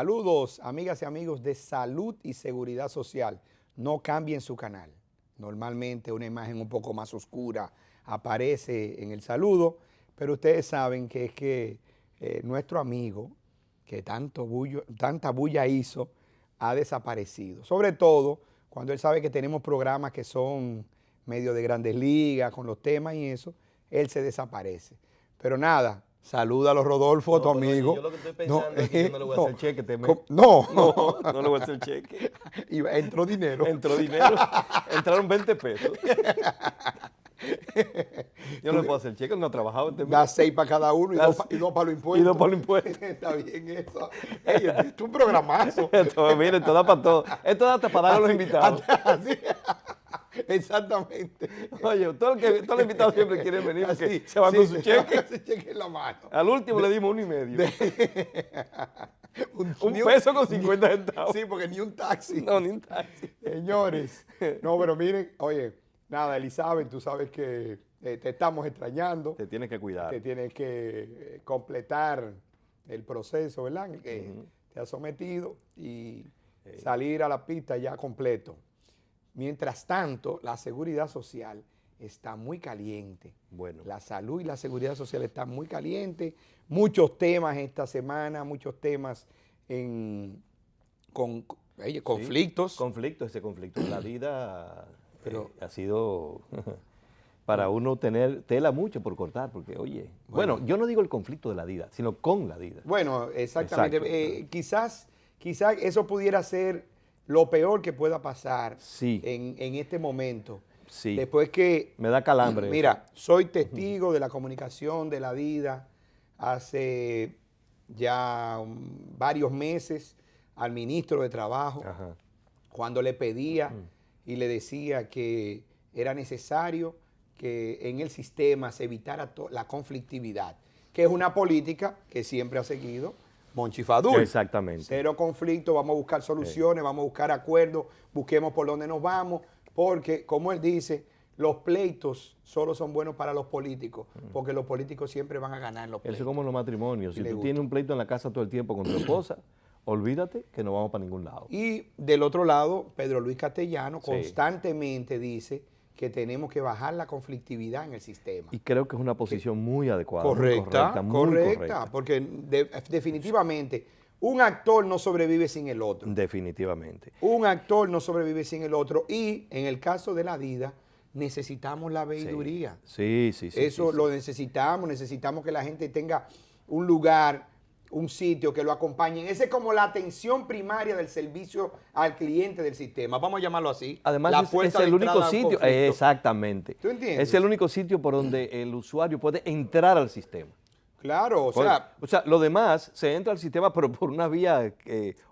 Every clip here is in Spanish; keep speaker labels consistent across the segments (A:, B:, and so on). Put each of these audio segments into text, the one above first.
A: Saludos, amigas y amigos de Salud y Seguridad Social. No cambien su canal. Normalmente una imagen un poco más oscura aparece en el saludo, pero ustedes saben que es que nuestro amigo, que tanta bulla hizo, ha desaparecido. Sobre todo cuando él sabe que tenemos programas que son medio de Grandes Ligas, con los temas y eso, él se desaparece. Pero nada, salúdalo, Rodolfo, tu amigo.
B: Yo lo que estoy pensando es que yo no le voy a hacer cheque este mes. No le voy a hacer cheque.
A: Entró dinero.
B: Entró dinero. Entraron 20 pesos. Yo no le puedo hacer cheque, no he trabajado este mes.
A: Da 6 para cada uno y 2 para los impuestos.
B: Y 2 para los impuestos.
A: Está bien eso. Ey, esto es un programazo.
B: Mire, esto da para todo. Esto da hasta para dar a los invitados.
A: Así. Exactamente.
B: Oye, todos los invitados siempre quieren venir porque se van con su cheque.
A: Su cheque en la mano.
B: Al último le dimos 1,5. Un peso con 50 centavos.
A: Sí, porque ni un taxi.
B: No, ni un taxi.
A: Señores. No, pero miren, oye, nada, Elizabeth, tú sabes que te estamos extrañando.
B: Te tienes que cuidar.
A: Te tienes que completar el proceso, ¿verdad? En el que te has sometido y salir a la pista ya completo. Mientras tanto, la seguridad social está muy caliente.
B: Bueno.
A: La salud y la seguridad social están muy calientes. Muchos temas esta semana, muchos temas conflictos.
B: Ese conflicto en la vida ha sido para uno tener tela mucho por cortar, porque oye, bueno, yo no digo el conflicto de la DIDA, sino con la DIDA.
A: Bueno, exactamente. Quizás eso pudiera ser lo peor que pueda pasar en este momento.
B: Sí.
A: Después que...
B: Me da calambre.
A: Mira, soy testigo de la comunicación de la DIDA hace ya varios meses al ministro de Trabajo, cuando le pedía y le decía que era necesario que en el sistema se evitara la conflictividad, que es una política que siempre ha seguido Monchi Fadul.
B: Exactamente.
A: Cero conflicto, vamos a buscar soluciones, vamos a buscar acuerdos, busquemos por dónde nos vamos, porque, como él dice, los pleitos solo son buenos para los políticos, porque los políticos siempre van a ganar en los pleitos.
B: Eso es como en los matrimonios. Si tú tienes un pleito en la casa todo el tiempo con tu esposa, olvídate que no vamos para ningún lado.
A: Y del otro lado, Pedro Luis Castellano constantemente dice que tenemos que bajar la conflictividad en el sistema.
B: Y creo que es una posición muy adecuada.
A: Correcta, porque definitivamente un actor no sobrevive sin el otro.
B: Definitivamente.
A: Un actor no sobrevive sin el otro y en el caso de la DIDA necesitamos la veeduría.
B: Sí.
A: Eso lo necesitamos que la gente tenga un lugar, un sitio que lo acompañen. Esa es como la atención primaria del servicio al cliente del sistema. Vamos a llamarlo así.
B: Además, es el único sitio. Exactamente.
A: ¿Tú entiendes?
B: Es el único sitio por donde el usuario puede entrar al sistema.
A: Claro, o sea,
B: lo demás se entra al sistema, pero por una vía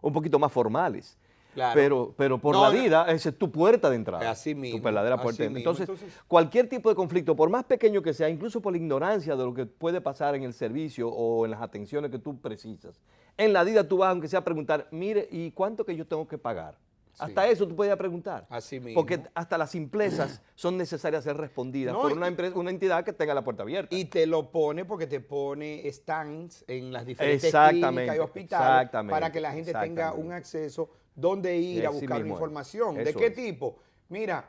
B: un poquito más formales. Claro. Pero por la DIDA, esa es tu puerta de entrada.
A: Así mismo.
B: Tu verdadera puerta de entrada. Entonces, cualquier tipo de conflicto, por más pequeño que sea, incluso por la ignorancia de lo que puede pasar en el servicio o en las atenciones que tú precisas, en la DIDA tú vas, aunque sea, a preguntar, mire, ¿y cuánto que yo tengo que pagar? Hasta eso tú puedes preguntar.
A: Así mismo.
B: Porque hasta las simplezas son necesarias ser respondidas por una entidad que tenga la puerta abierta.
A: Y te lo pone porque te pone stands en las diferentes clínicas y hospitales para que la gente tenga un acceso donde ir a buscar información. ¿De qué tipo? Mira,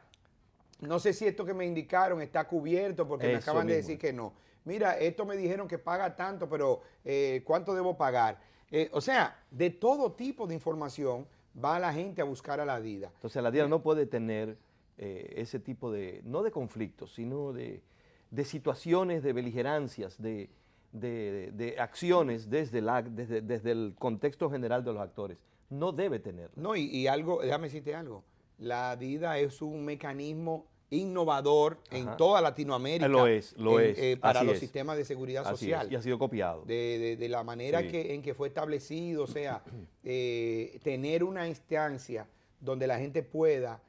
A: no sé si esto que me indicaron está cubierto porque me acaban de decir que no. Mira, esto me dijeron que paga tanto, pero ¿cuánto debo pagar? O sea, de todo tipo de información va la gente a buscar a la DIDA.
B: Entonces la DIDA no puede tener ese tipo de, no de conflictos, sino de situaciones, de beligerancias, de acciones desde el contexto general de los actores. No debe tenerlo.
A: No, y algo, déjame decirte algo, la DIDA es un mecanismo innovador en toda Latinoamérica.
B: Lo es.
A: Para los sistemas de seguridad social.
B: Y ha sido copiado.
A: De la manera en que fue establecido, o sea, tener una instancia donde la gente pueda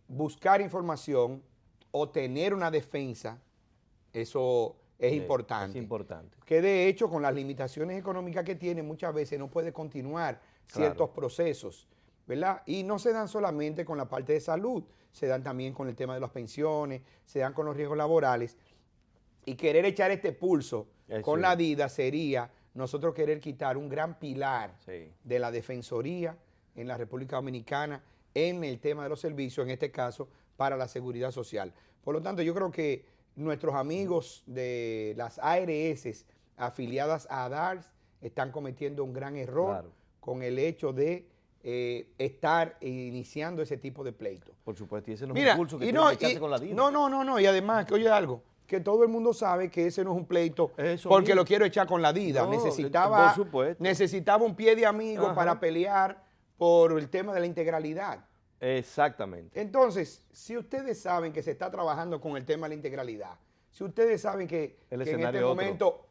A: buscar información o tener una defensa, eso es importante.
B: Es importante.
A: Que de hecho, con las limitaciones económicas que tiene, muchas veces no puede continuar ciertos procesos, ¿verdad? Y no se dan solamente con la parte de salud, se dan también con el tema de las pensiones, se dan con los riesgos laborales. Y querer echar este pulso con la DIDA sería nosotros querer quitar un gran pilar
B: Sí.
A: de la Defensoría en la República Dominicana en el tema de los servicios, en este caso, para la seguridad social. Por lo tanto, yo creo que nuestros amigos de las ARS afiliadas a ADARS están cometiendo un gran error
B: Claro.
A: con el hecho de estar iniciando ese tipo de pleito.
B: Por supuesto, y ese no es
A: Mira,
B: un curso que
A: y
B: tiene
A: no,
B: que echarse
A: y-
B: con la DINA.
A: no, y además, que oye algo, que todo el mundo sabe que ese no es un pleito
B: Eso
A: porque
B: mismo.
A: lo quiero echar con la DIDA.
B: No,
A: necesitaba,
B: por supuesto.
A: necesitaba un pie de amigo
B: Ajá.
A: para pelear por el tema de la integralidad.
B: Exactamente.
A: Entonces, si ustedes saben que se está trabajando con el tema de la integralidad, si ustedes saben que
B: El
A: en este
B: escenario es otro.
A: momento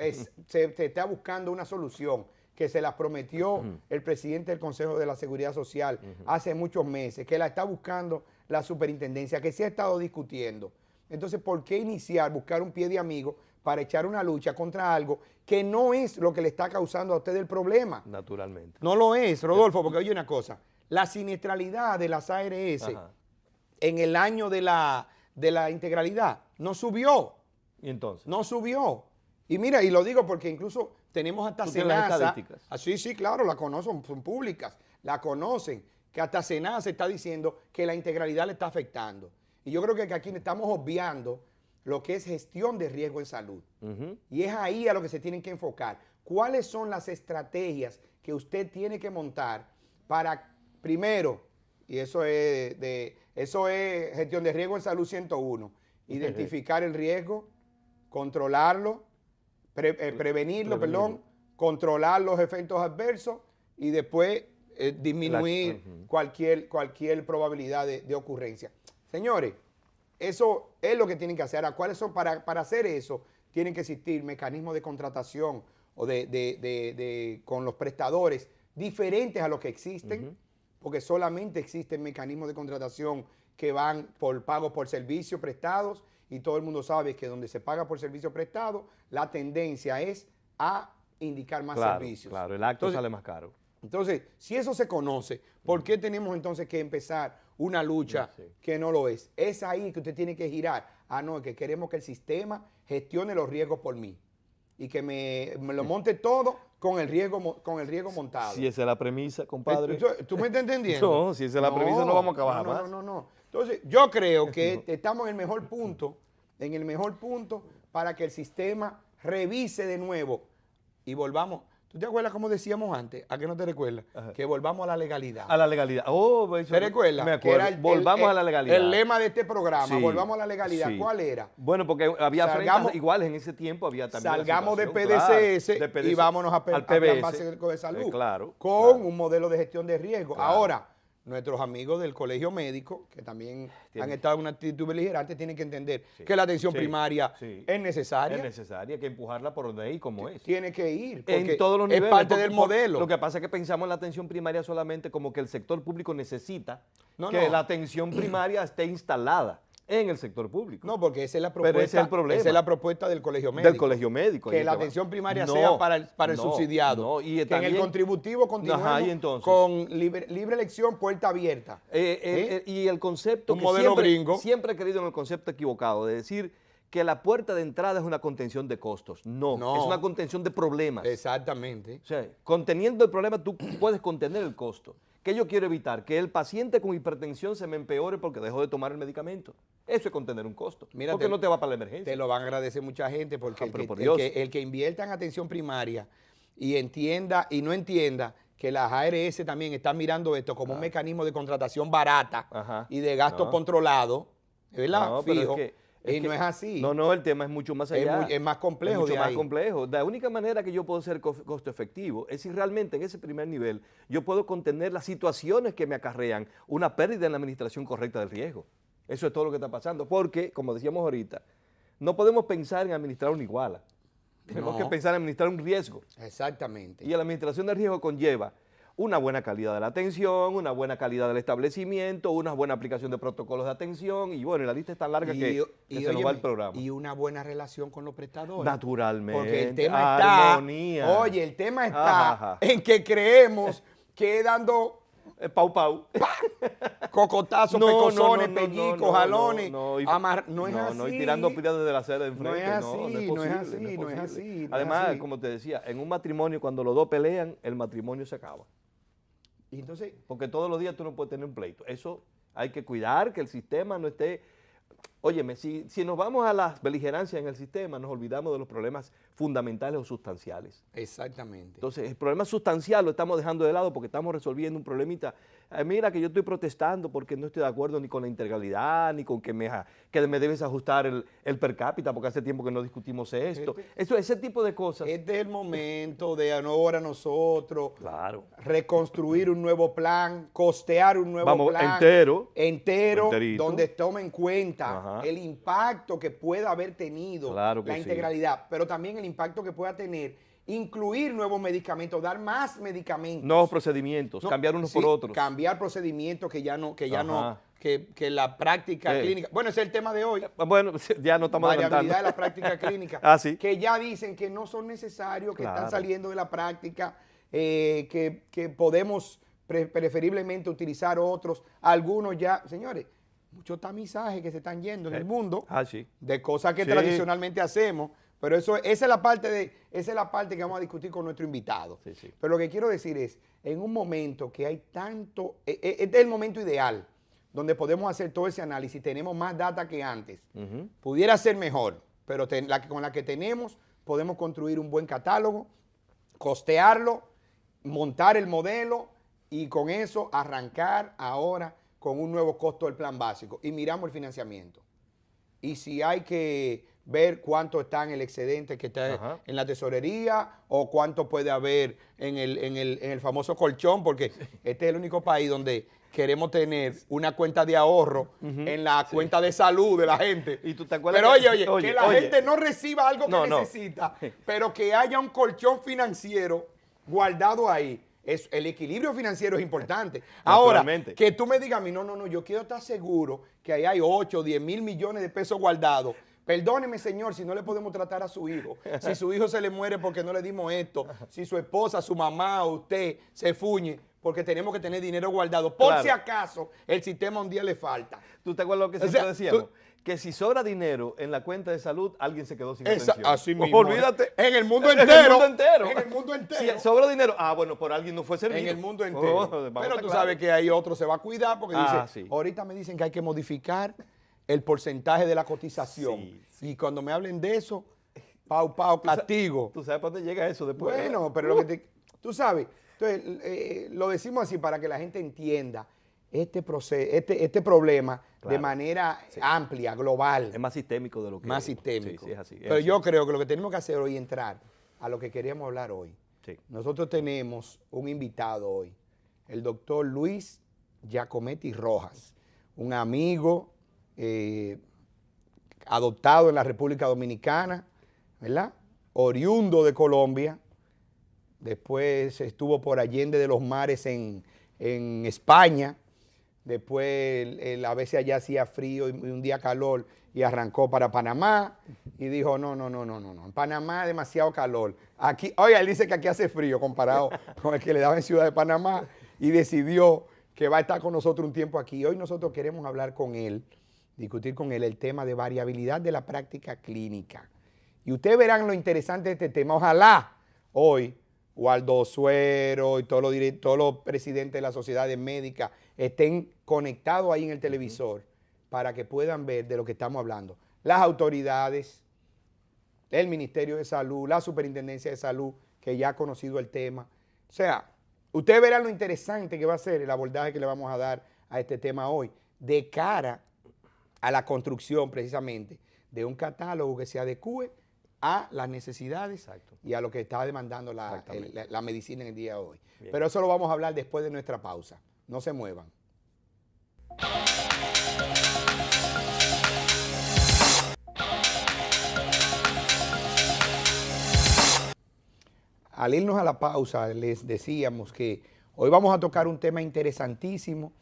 A: se está buscando una solución que se la prometió el presidente del Consejo de la Seguridad Social hace muchos meses, que la está buscando la superintendencia, que se ha estado discutiendo. Entonces, ¿por qué iniciar, buscar un pie de amigo para echar una lucha contra algo que no es lo que le está causando a usted el problema?
B: Naturalmente.
A: No lo es, Rodolfo, porque oye una cosa, la siniestralidad de las ARS
B: Ajá.
A: en el año de la integralidad no subió,
B: ¿Y entonces?
A: no subió. Y mira, y lo digo porque incluso tenemos hasta
B: ¿Tú tienes las
A: Senasa.
B: estadísticas?
A: Sí, claro, la conocen, son públicas, la conocen, que hasta Senasa está diciendo que la integralidad le está afectando. Y yo creo que aquí estamos obviando lo que es gestión de riesgo en salud.
B: Ujú.
A: Y es ahí a lo que se tienen que enfocar. ¿Cuáles son las estrategias que usted tiene que montar para, primero, y eso es gestión de riesgo en salud 101, identificar el riesgo, controlarlo, prevenirlo, perdón, controlar los efectos adversos y después disminuir cualquier probabilidad de ocurrencia. Señores, eso es lo que tienen que hacer. Ahora, ¿cuáles son? Para hacer eso, tienen que existir mecanismos de contratación o con los prestadores diferentes a los que existen, porque solamente existen mecanismos de contratación que van por pago por servicios prestados, y todo el mundo sabe que donde se paga por servicio prestado, la tendencia es a indicar más servicios.
B: Claro, el acto
A: Entonces,
B: sale más caro.
A: entonces, si eso se conoce, ¿por qué tenemos entonces que empezar una lucha
B: Sí.
A: que no lo es? Es ahí que usted tiene que girar. No, que queremos que el sistema gestione los riesgos por mí y que me lo monte todo con el riesgo montado.
B: Si esa es la premisa, compadre.
A: ¿Tú me estás entendiendo?
B: No, si esa es la premisa, no vamos a acabar jamás.
A: No. Entonces, yo creo que estamos en el mejor punto para que el sistema revise de nuevo y volvamos. ¿Tú te acuerdas como decíamos antes? ¿A qué no te recuerdas?
B: Ajá.
A: Que volvamos a la legalidad.
B: A la legalidad. Oh, eso,
A: ¿Te recuerdas?
B: Me
A: Que
B: acuerdo.
A: era
B: Volvamos a la legalidad.
A: El lema de este programa,
B: Sí,
A: volvamos a la legalidad.
B: sí.
A: ¿Cuál era?
B: Bueno, porque había
A: Salgamos-
B: frentes iguales en ese tiempo, había también la
A: Salgamos de
B: situación,
A: PDCS,
B: claro, de
A: y vámonos al
B: PBS,
A: Plan Básico de Salud.
B: claro.
A: Con
B: claro.
A: un modelo de gestión de riesgo.
B: Claro.
A: Ahora, nuestros amigos del Colegio Médico, que también han estado en una actitud beligerante, tienen que entender
B: Sí.
A: que la atención
B: Sí.
A: primaria
B: Sí.
A: es necesaria.
B: Es necesaria, hay que empujarla por donde y como es.
A: Tiene que ir. Porque
B: En todos los niveles.
A: es parte
B: porque-
A: del modelo.
B: Lo que pasa es que pensamos en la atención primaria solamente como que el sector público necesita
A: No,
B: que
A: no.
B: la atención primaria esté instalada en el sector público.
A: No, porque esa es la
B: Pero
A: propuesta.
B: ese es el problema.
A: Esa es la propuesta del Colegio Médico.
B: Del colegio médico.
A: Que
B: ahí
A: la
B: va.
A: atención primaria
B: No,
A: sea para el
B: no,
A: subsidiado.
B: no, y
A: que en
B: también-
A: el contributivo continuemos
B: Ajá, y entonces.
A: con libre elección, puerta abierta.
B: Y el concepto
A: Un
B: que
A: modelo gringo.
B: siempre he creído en el concepto equivocado de decir que la puerta de entrada es una contención de costos. No,
A: No.
B: es una contención de problemas.
A: Exactamente.
B: O sea, conteniendo el problema tú puedes contener el costo. ¿Qué yo quiero evitar? Que el paciente con hipertensión se me empeore porque dejó de tomar el medicamento. Eso es contener un costo.
A: Mira,
B: porque no te va para la emergencia.
A: Te lo van a agradecer mucha gente porque
B: Ah, pero por
A: el
B: Dios.
A: el que invierta en atención primaria y entienda y no entienda que las ARS también están mirando esto como un mecanismo de contratación barata
B: Ajá.
A: y de gasto
B: No.
A: controlado, ¿verdad?
B: No, pero
A: Fijo.
B: es
A: Y no es así.
B: No, el tema es mucho más allá.
A: Es más complejo
B: Es mucho
A: de
B: más
A: ahí.
B: complejo. La única manera que yo puedo ser costo efectivo es si realmente en ese primer nivel yo puedo contener las situaciones que me acarrean una pérdida en la administración correcta del riesgo. Eso es todo lo que está pasando. Porque, como decíamos ahorita, no podemos pensar en administrar una iguala. Tenemos
A: No.
B: que pensar en administrar un riesgo.
A: Exactamente.
B: Y la administración del riesgo conlleva una buena calidad de la atención, una buena calidad del establecimiento, una buena aplicación de protocolos de atención, y bueno, la lista es tan larga que se nos va
A: óyeme,
B: el programa.
A: y una buena relación con los prestadores.
B: Naturalmente.
A: Porque el tema está,
B: armonía.
A: oye, el tema está
B: Ajá.
A: en que creemos que dando
B: Pau pau.
A: Cocotazos, pecosones, pellizcos, jalones.
B: No,
A: no es así.
B: No, y tirando piedras desde la acera de enfrente.
A: No es así,
B: no es posible.
A: no es así.
B: Además, como te decía, en un matrimonio, cuando los dos pelean, el matrimonio se acaba.
A: Y entonces,
B: porque todos los días tú no puedes tener un pleito. Eso hay que cuidar, que el sistema no esté... Óyeme, si nos vamos a las beligerancias en el sistema, nos olvidamos de los problemas fundamentales o sustanciales.
A: Exactamente.
B: Entonces, el problema sustancial lo estamos dejando de lado porque estamos resolviendo un problemita. Mira que yo estoy protestando porque no estoy de acuerdo ni con la integralidad, ni con que me debes ajustar el per cápita, porque hace tiempo que no discutimos esto. Ese tipo de cosas.
A: Este es el momento de ahora nosotros
B: claro.
A: reconstruir un nuevo plan, costear un nuevo plan.
B: Entero,
A: donde tome en cuenta el impacto que pueda haber tenido la integralidad, pero también el impacto que pueda tener incluir nuevos medicamentos, dar más medicamentos.
B: Nuevos procedimientos, cambiar unos por otros.
A: Cambiar procedimientos que la práctica clínica. Bueno, ese es el tema de hoy.
B: Bueno, ya no estamos adelantando.
A: Variabilidad de la práctica clínica.
B: ¿Sí?
A: Que ya dicen que no son necesarios, que están saliendo de la práctica, que podemos preferiblemente utilizar otros. Algunos ya, señores, muchos tamizajes que se están yendo en el mundo de cosas que tradicionalmente hacemos. Pero esa es la parte que vamos a discutir con nuestro invitado. Pero lo que quiero decir es, en un momento que hay tanto, este es el momento ideal, donde podemos hacer todo ese análisis, tenemos más data que antes. Pudiera ser mejor, pero con la que tenemos podemos construir un buen catálogo, costearlo, montar el modelo y con eso arrancar ahora con un nuevo costo del plan básico. Y miramos el financiamiento. Y si hay que ver cuánto está en el excedente que está en la tesorería o cuánto puede haber en el famoso colchón, porque este es el único país donde queremos tener una cuenta de ahorro en la cuenta de salud de la gente.
B: ¿Y tú te acuerdas?
A: Pero que la gente no reciba algo que necesita, pero que haya un colchón financiero guardado ahí. El equilibrio financiero es importante. Ahora, que tú me digas a mí, no, yo quiero estar seguro que ahí hay 8 o 10 mil millones de pesos guardados. Perdóneme, señor, si no le podemos tratar a su hijo, si su hijo se le muere porque no le dimos esto, si su esposa, su mamá o usted se fuñe, porque tenemos que tener dinero guardado, por si acaso el sistema un día le falta.
B: ¿Tú te acuerdas lo que siempre decíamos? Que si sobra dinero en la cuenta de salud, alguien se quedó sin atención.
A: Así mismo.
B: Olvídate.
A: En el mundo entero.
B: En el mundo entero. Si sobra dinero, bueno, por alguien no fue servido.
A: En el mundo entero. Pero tú sabes que hay otro se va a cuidar porque dice, ahorita me dicen que hay que modificar el porcentaje de la cotización. Y cuando me hablen de eso, pau, castigo.
B: ¿Tú sabes para dónde llega eso después?
A: Bueno, pero lo que tú sabes. Entonces, lo decimos así para que la gente entienda este problema de manera amplia, global.
B: Es más sistémico de lo que...
A: Más sistémico.
B: Sí, es así.
A: Pero yo creo que lo que tenemos que hacer hoy es entrar a lo que queríamos hablar hoy. Nosotros tenemos un invitado hoy, el doctor Luis Giacometti Rojas, un amigo adoptado en la República Dominicana, ¿verdad? Oriundo de Colombia. Después estuvo por Allende de los Mares en España. Después a veces allá hacía frío y un día calor y arrancó para Panamá y dijo, no, en Panamá es demasiado calor. Aquí, oye, él dice que aquí hace frío comparado con el que le daba en Ciudad de Panamá y decidió que va a estar con nosotros un tiempo aquí. Hoy nosotros queremos hablar con él, discutir con él el tema de variabilidad de la práctica clínica. Y ustedes verán lo interesante de este tema. Ojalá hoy Waldo Suero y todos los presidentes de las sociedades médicas estén conectados ahí en el televisor para que puedan ver de lo que estamos hablando. Las autoridades, el Ministerio de Salud, la Superintendencia de Salud, que ya ha conocido el tema. O sea, ustedes verán lo interesante que va a ser el abordaje que le vamos a dar a este tema hoy, de cara a la construcción precisamente de un catálogo que se adecue a las necesidades y a lo que está demandando la medicina en el día de hoy. Bien. Pero eso lo vamos a hablar después de nuestra pausa. No se muevan. Al irnos a la pausa, les decíamos que hoy vamos a tocar un tema interesantísimo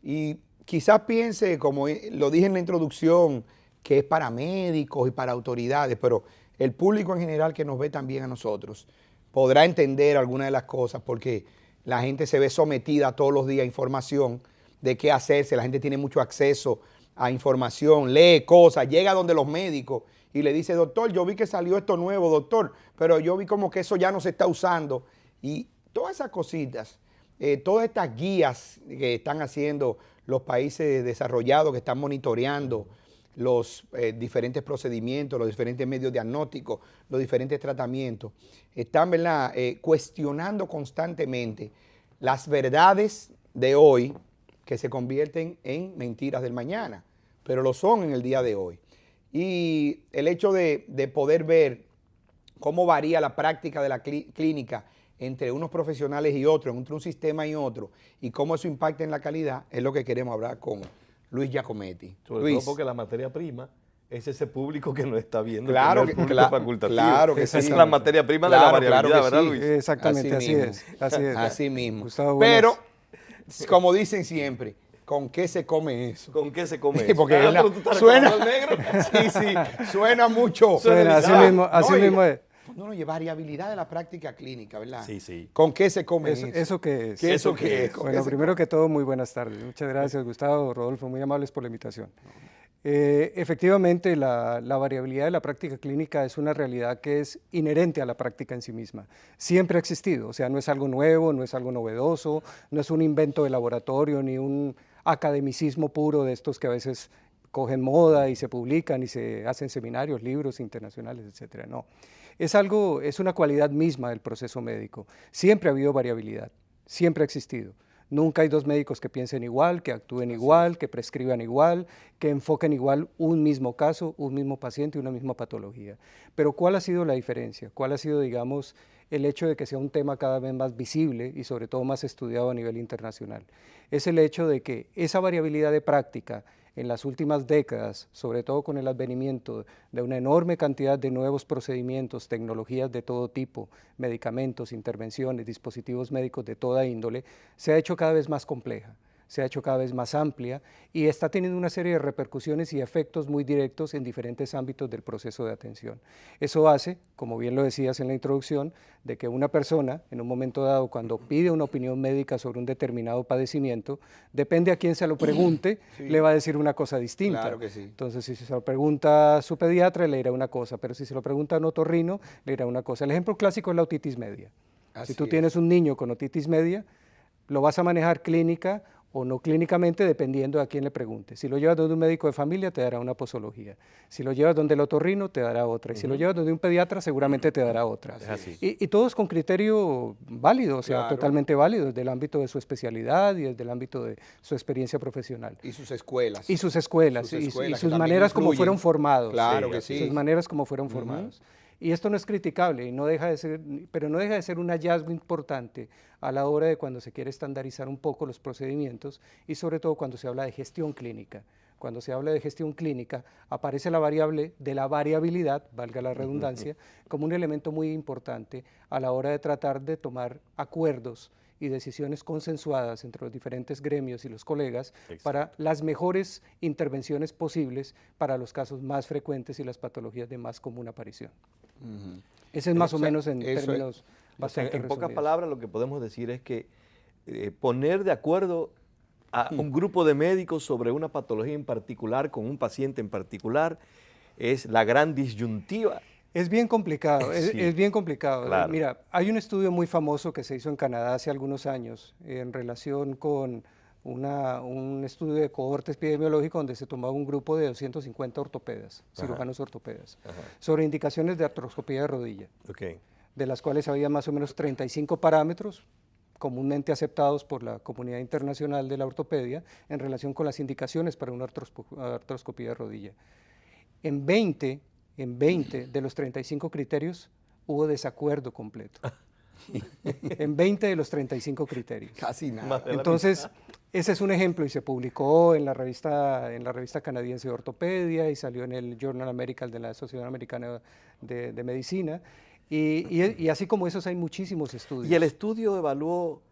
A: y quizás piense, como lo dije en la introducción, que es para médicos y para autoridades, pero el público en general que nos ve también a nosotros podrá entender algunas de las cosas porque la gente se ve sometida todos los días a información de qué hacerse, la gente tiene mucho acceso a información, lee cosas, llega donde los médicos y le dice, doctor, yo vi que salió esto nuevo, doctor, pero yo vi como que eso ya no se está usando. Y todas esas cositas, todas estas guías que están haciendo los países desarrollados, que están monitoreando los diferentes procedimientos, los diferentes medios diagnósticos, los diferentes tratamientos, están, ¿verdad?, cuestionando constantemente las verdades de hoy que se convierten en mentiras del mañana, pero lo son en el día de hoy. Y el hecho de poder ver cómo varía la práctica de la clínica entre unos profesionales y otros, entre un sistema y otro, y cómo eso impacta en la calidad, es lo que queremos hablar con Luis Giacometti.
B: Sobre todo porque la materia prima es ese público que nos está viendo.
A: Claro,
B: el público facultativo.
A: Claro que
B: esa
A: sí.
B: es la materia prima de la variabilidad, ¿verdad,
A: sí.
B: Luis?
C: Exactamente, así es.
A: Así mismo.
C: Gustavo,
A: pero, como dicen siempre, ¿con qué se come eso?
B: ¿Con qué se come
A: Sí,
B: eso?
A: porque
B: Pero tú estás
A: suena,
B: recordando al negro.
A: sí, suena mucho.
C: Suena, así mismo es.
A: No, y variabilidad de la práctica clínica, ¿verdad?
B: Sí, sí.
A: ¿Con qué se come eso?
C: ¿Eso qué es?
A: ¿Eso qué es?
C: Bueno, primero que todo, muy buenas tardes. Muchas gracias, Gustavo, Rodolfo, muy amables por la invitación. Efectivamente, la variabilidad de la práctica clínica es una realidad que es inherente a la práctica en sí misma. Siempre ha existido, o sea, no es algo nuevo, no es algo novedoso, no es un invento de laboratorio, ni un academicismo puro de estos que a veces cogen moda y se publican y se hacen seminarios, libros internacionales, etcétera. No, es una cualidad misma del proceso médico. Siempre ha habido variabilidad, siempre ha existido. Nunca hay dos médicos que piensen igual, que actúen igual, que prescriban igual, que enfoquen igual un mismo caso, un mismo paciente y una misma patología. Pero ¿cuál ha sido la diferencia? ¿Cuál ha sido, digamos, el hecho de que sea un tema cada vez más visible y sobre todo más estudiado a nivel internacional? Es el hecho de que esa variabilidad de práctica en las últimas décadas, sobre todo con el advenimiento de una enorme cantidad de nuevos procedimientos, tecnologías de todo tipo, medicamentos, intervenciones, dispositivos médicos de toda índole, se ha hecho cada vez más compleja, se ha hecho cada vez más amplia y está teniendo una serie de repercusiones y efectos muy directos en diferentes ámbitos del proceso de atención. Eso hace, como bien lo decías en la introducción, de que una persona, en un momento dado, cuando pide una opinión médica sobre un determinado padecimiento, depende a quién se lo pregunte, sí, le va a decir una cosa distinta.
A: Claro que sí.
C: Entonces, si se lo pregunta a su pediatra, le dirá una cosa, pero si se lo pregunta a un otorrino, le dirá una cosa. El ejemplo clásico es la otitis media. Si tú tienes un niño con otitis media, lo vas a manejar clínica o no clínicamente, dependiendo a quién le pregunte. Si lo llevas donde un médico de familia, te dará una posología. Si lo llevas donde el otorrino, te dará otra. Y si lo llevas donde un pediatra, seguramente te dará otra. Y todos con criterio válido, o sea, claro, totalmente válido, desde el ámbito de su especialidad y desde el ámbito de su experiencia profesional.
A: Y sus escuelas.
C: Y sus escuelas, y sus maneras como fueron formados.
A: Claro que sí.
C: Sus maneras como fueron formados. Y esto no es criticable, y no deja de ser, pero no deja de ser un hallazgo importante a la hora de cuando se quiere estandarizar un poco los procedimientos y sobre todo cuando se habla de gestión clínica. Cuando se habla de gestión clínica aparece la variable de la variabilidad, valga la redundancia, como un elemento muy importante a la hora de tratar de tomar acuerdos y decisiones consensuadas entre los diferentes gremios y los colegas para las mejores intervenciones posibles para los casos más frecuentes y las patologías de más común aparición. Ese es más o menos en términos bastante
B: en
C: resumidos.
B: pocas palabras lo que podemos decir es que poner de acuerdo a un grupo de médicos sobre una patología en particular, con un paciente en particular, es la gran disyuntiva.
C: Es bien complicado, es bien complicado.
B: Claro.
C: Mira, hay un estudio muy famoso que se hizo en Canadá hace algunos años en relación con un estudio de cohorte epidemiológico donde se tomaba un grupo de 250 ortopedas, cirujanos ortopedas, sobre indicaciones de artroscopía de rodilla, de las cuales había más o menos 35 parámetros comúnmente aceptados por la comunidad internacional de la ortopedia en relación con las indicaciones para una artroscopía de rodilla. En 20 de los 35 criterios hubo desacuerdo completo. En 20 de los 35 criterios.
A: Casi nada.
C: Entonces, ese es un ejemplo y se publicó en la revista canadiense de ortopedia y salió en el Journal American de la Sociedad Americana de Medicina. Y así como esos hay muchísimos estudios.
B: ¿Y el estudio evaluó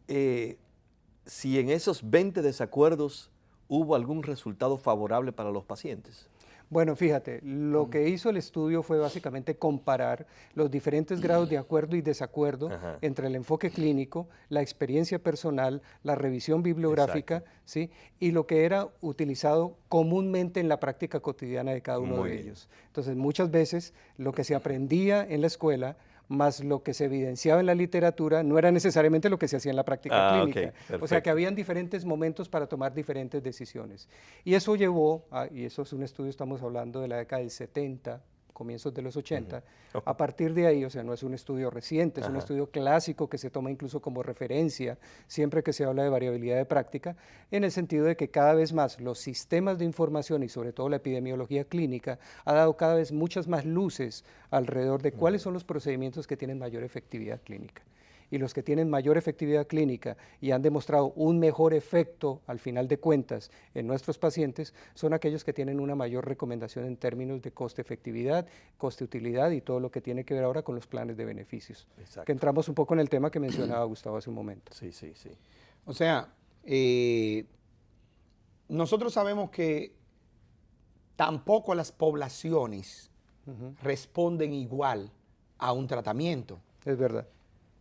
B: si en esos 20 desacuerdos hubo algún resultado favorable para los pacientes?
C: Bueno, fíjate, lo que hizo el estudio fue básicamente comparar los diferentes grados de acuerdo y desacuerdo entre el enfoque clínico, la experiencia personal, la revisión bibliográfica, ¿sí? Y lo que era utilizado comúnmente en la práctica cotidiana de cada uno de ellos. Entonces, muchas veces lo que se aprendía en la escuela más lo que se evidenciaba en la literatura no era necesariamente lo que se hacía en la práctica clínica. O sea que habían diferentes momentos para tomar diferentes decisiones. Y eso llevó, y eso es un estudio, estamos hablando de la década del 70, comienzos de los 80, a partir de ahí, o sea, no es un estudio reciente, es un estudio clásico que se toma incluso como referencia siempre que se habla de variabilidad de práctica, en el sentido de que cada vez más los sistemas de información y sobre todo la epidemiología clínica ha dado cada vez muchas más luces alrededor de cuáles son los procedimientos que tienen mayor efectividad clínica. Y los que tienen mayor efectividad clínica y han demostrado un mejor efecto al final de cuentas en nuestros pacientes son aquellos que tienen una mayor recomendación en términos de coste-efectividad, coste-utilidad y todo lo que tiene que ver ahora con los planes de beneficios. Exacto. Que entramos un poco en el tema que mencionaba Gustavo hace un momento.
B: Sí, sí, sí.
A: O sea, nosotros sabemos que tampoco las poblaciones responden igual a un tratamiento.
C: Es verdad.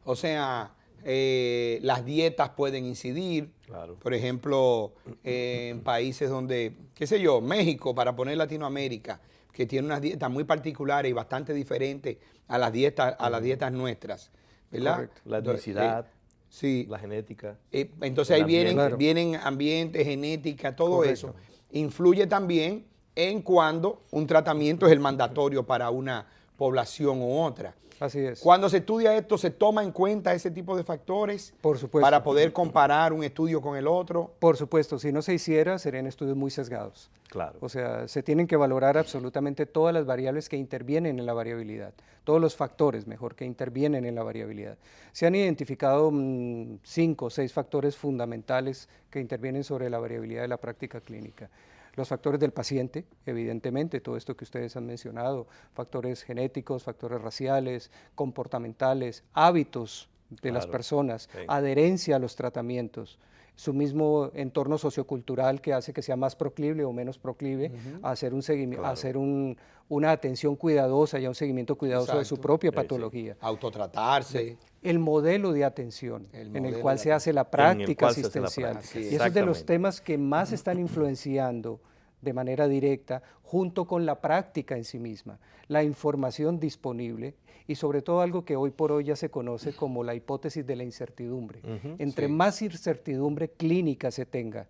A: O sea, las dietas pueden incidir. Claro. Por ejemplo, en países donde, qué sé yo, México, para poner Latinoamérica, que tiene unas dietas muy particulares y bastante diferentes a las dietas nuestras, ¿verdad?
B: Correcto. La etnicidad,
A: sí.
B: La genética.
A: Entonces ahí vienen ambiente, genética, todo eso. Influye también en cuando un tratamiento es el mandatorio para una población u otra.
C: Así es.
A: Cuando se estudia esto, ¿se toma en cuenta ese tipo de factores?
C: Por supuesto.
A: Para poder comparar un estudio con el otro.
C: Por supuesto, si no se hiciera, serían estudios muy sesgados.
B: Claro.
C: O sea, se tienen que valorar absolutamente todas las variables que intervienen en la variabilidad, todos los factores, mejor, que intervienen en la variabilidad. Se han identificado 5 o 6 factores fundamentales que intervienen sobre la variabilidad de la práctica clínica. Los factores del paciente, evidentemente, todo esto que ustedes han mencionado, factores genéticos, factores raciales, comportamentales, hábitos de las personas, adherencia a los tratamientos, su mismo entorno sociocultural que hace que sea más proclive o menos proclive a hacer un seguimiento, a hacer una atención cuidadosa y a un seguimiento cuidadoso de su propia patología.
A: Autotratarse.
C: El modelo de atención en el cual se hace la práctica asistencial. Y eso es de los temas que más están influenciando de manera directa, junto con la práctica en sí misma, la información disponible y sobre todo algo que hoy por hoy ya se conoce como la hipótesis de la incertidumbre. Entre más incertidumbre clínica se tenga,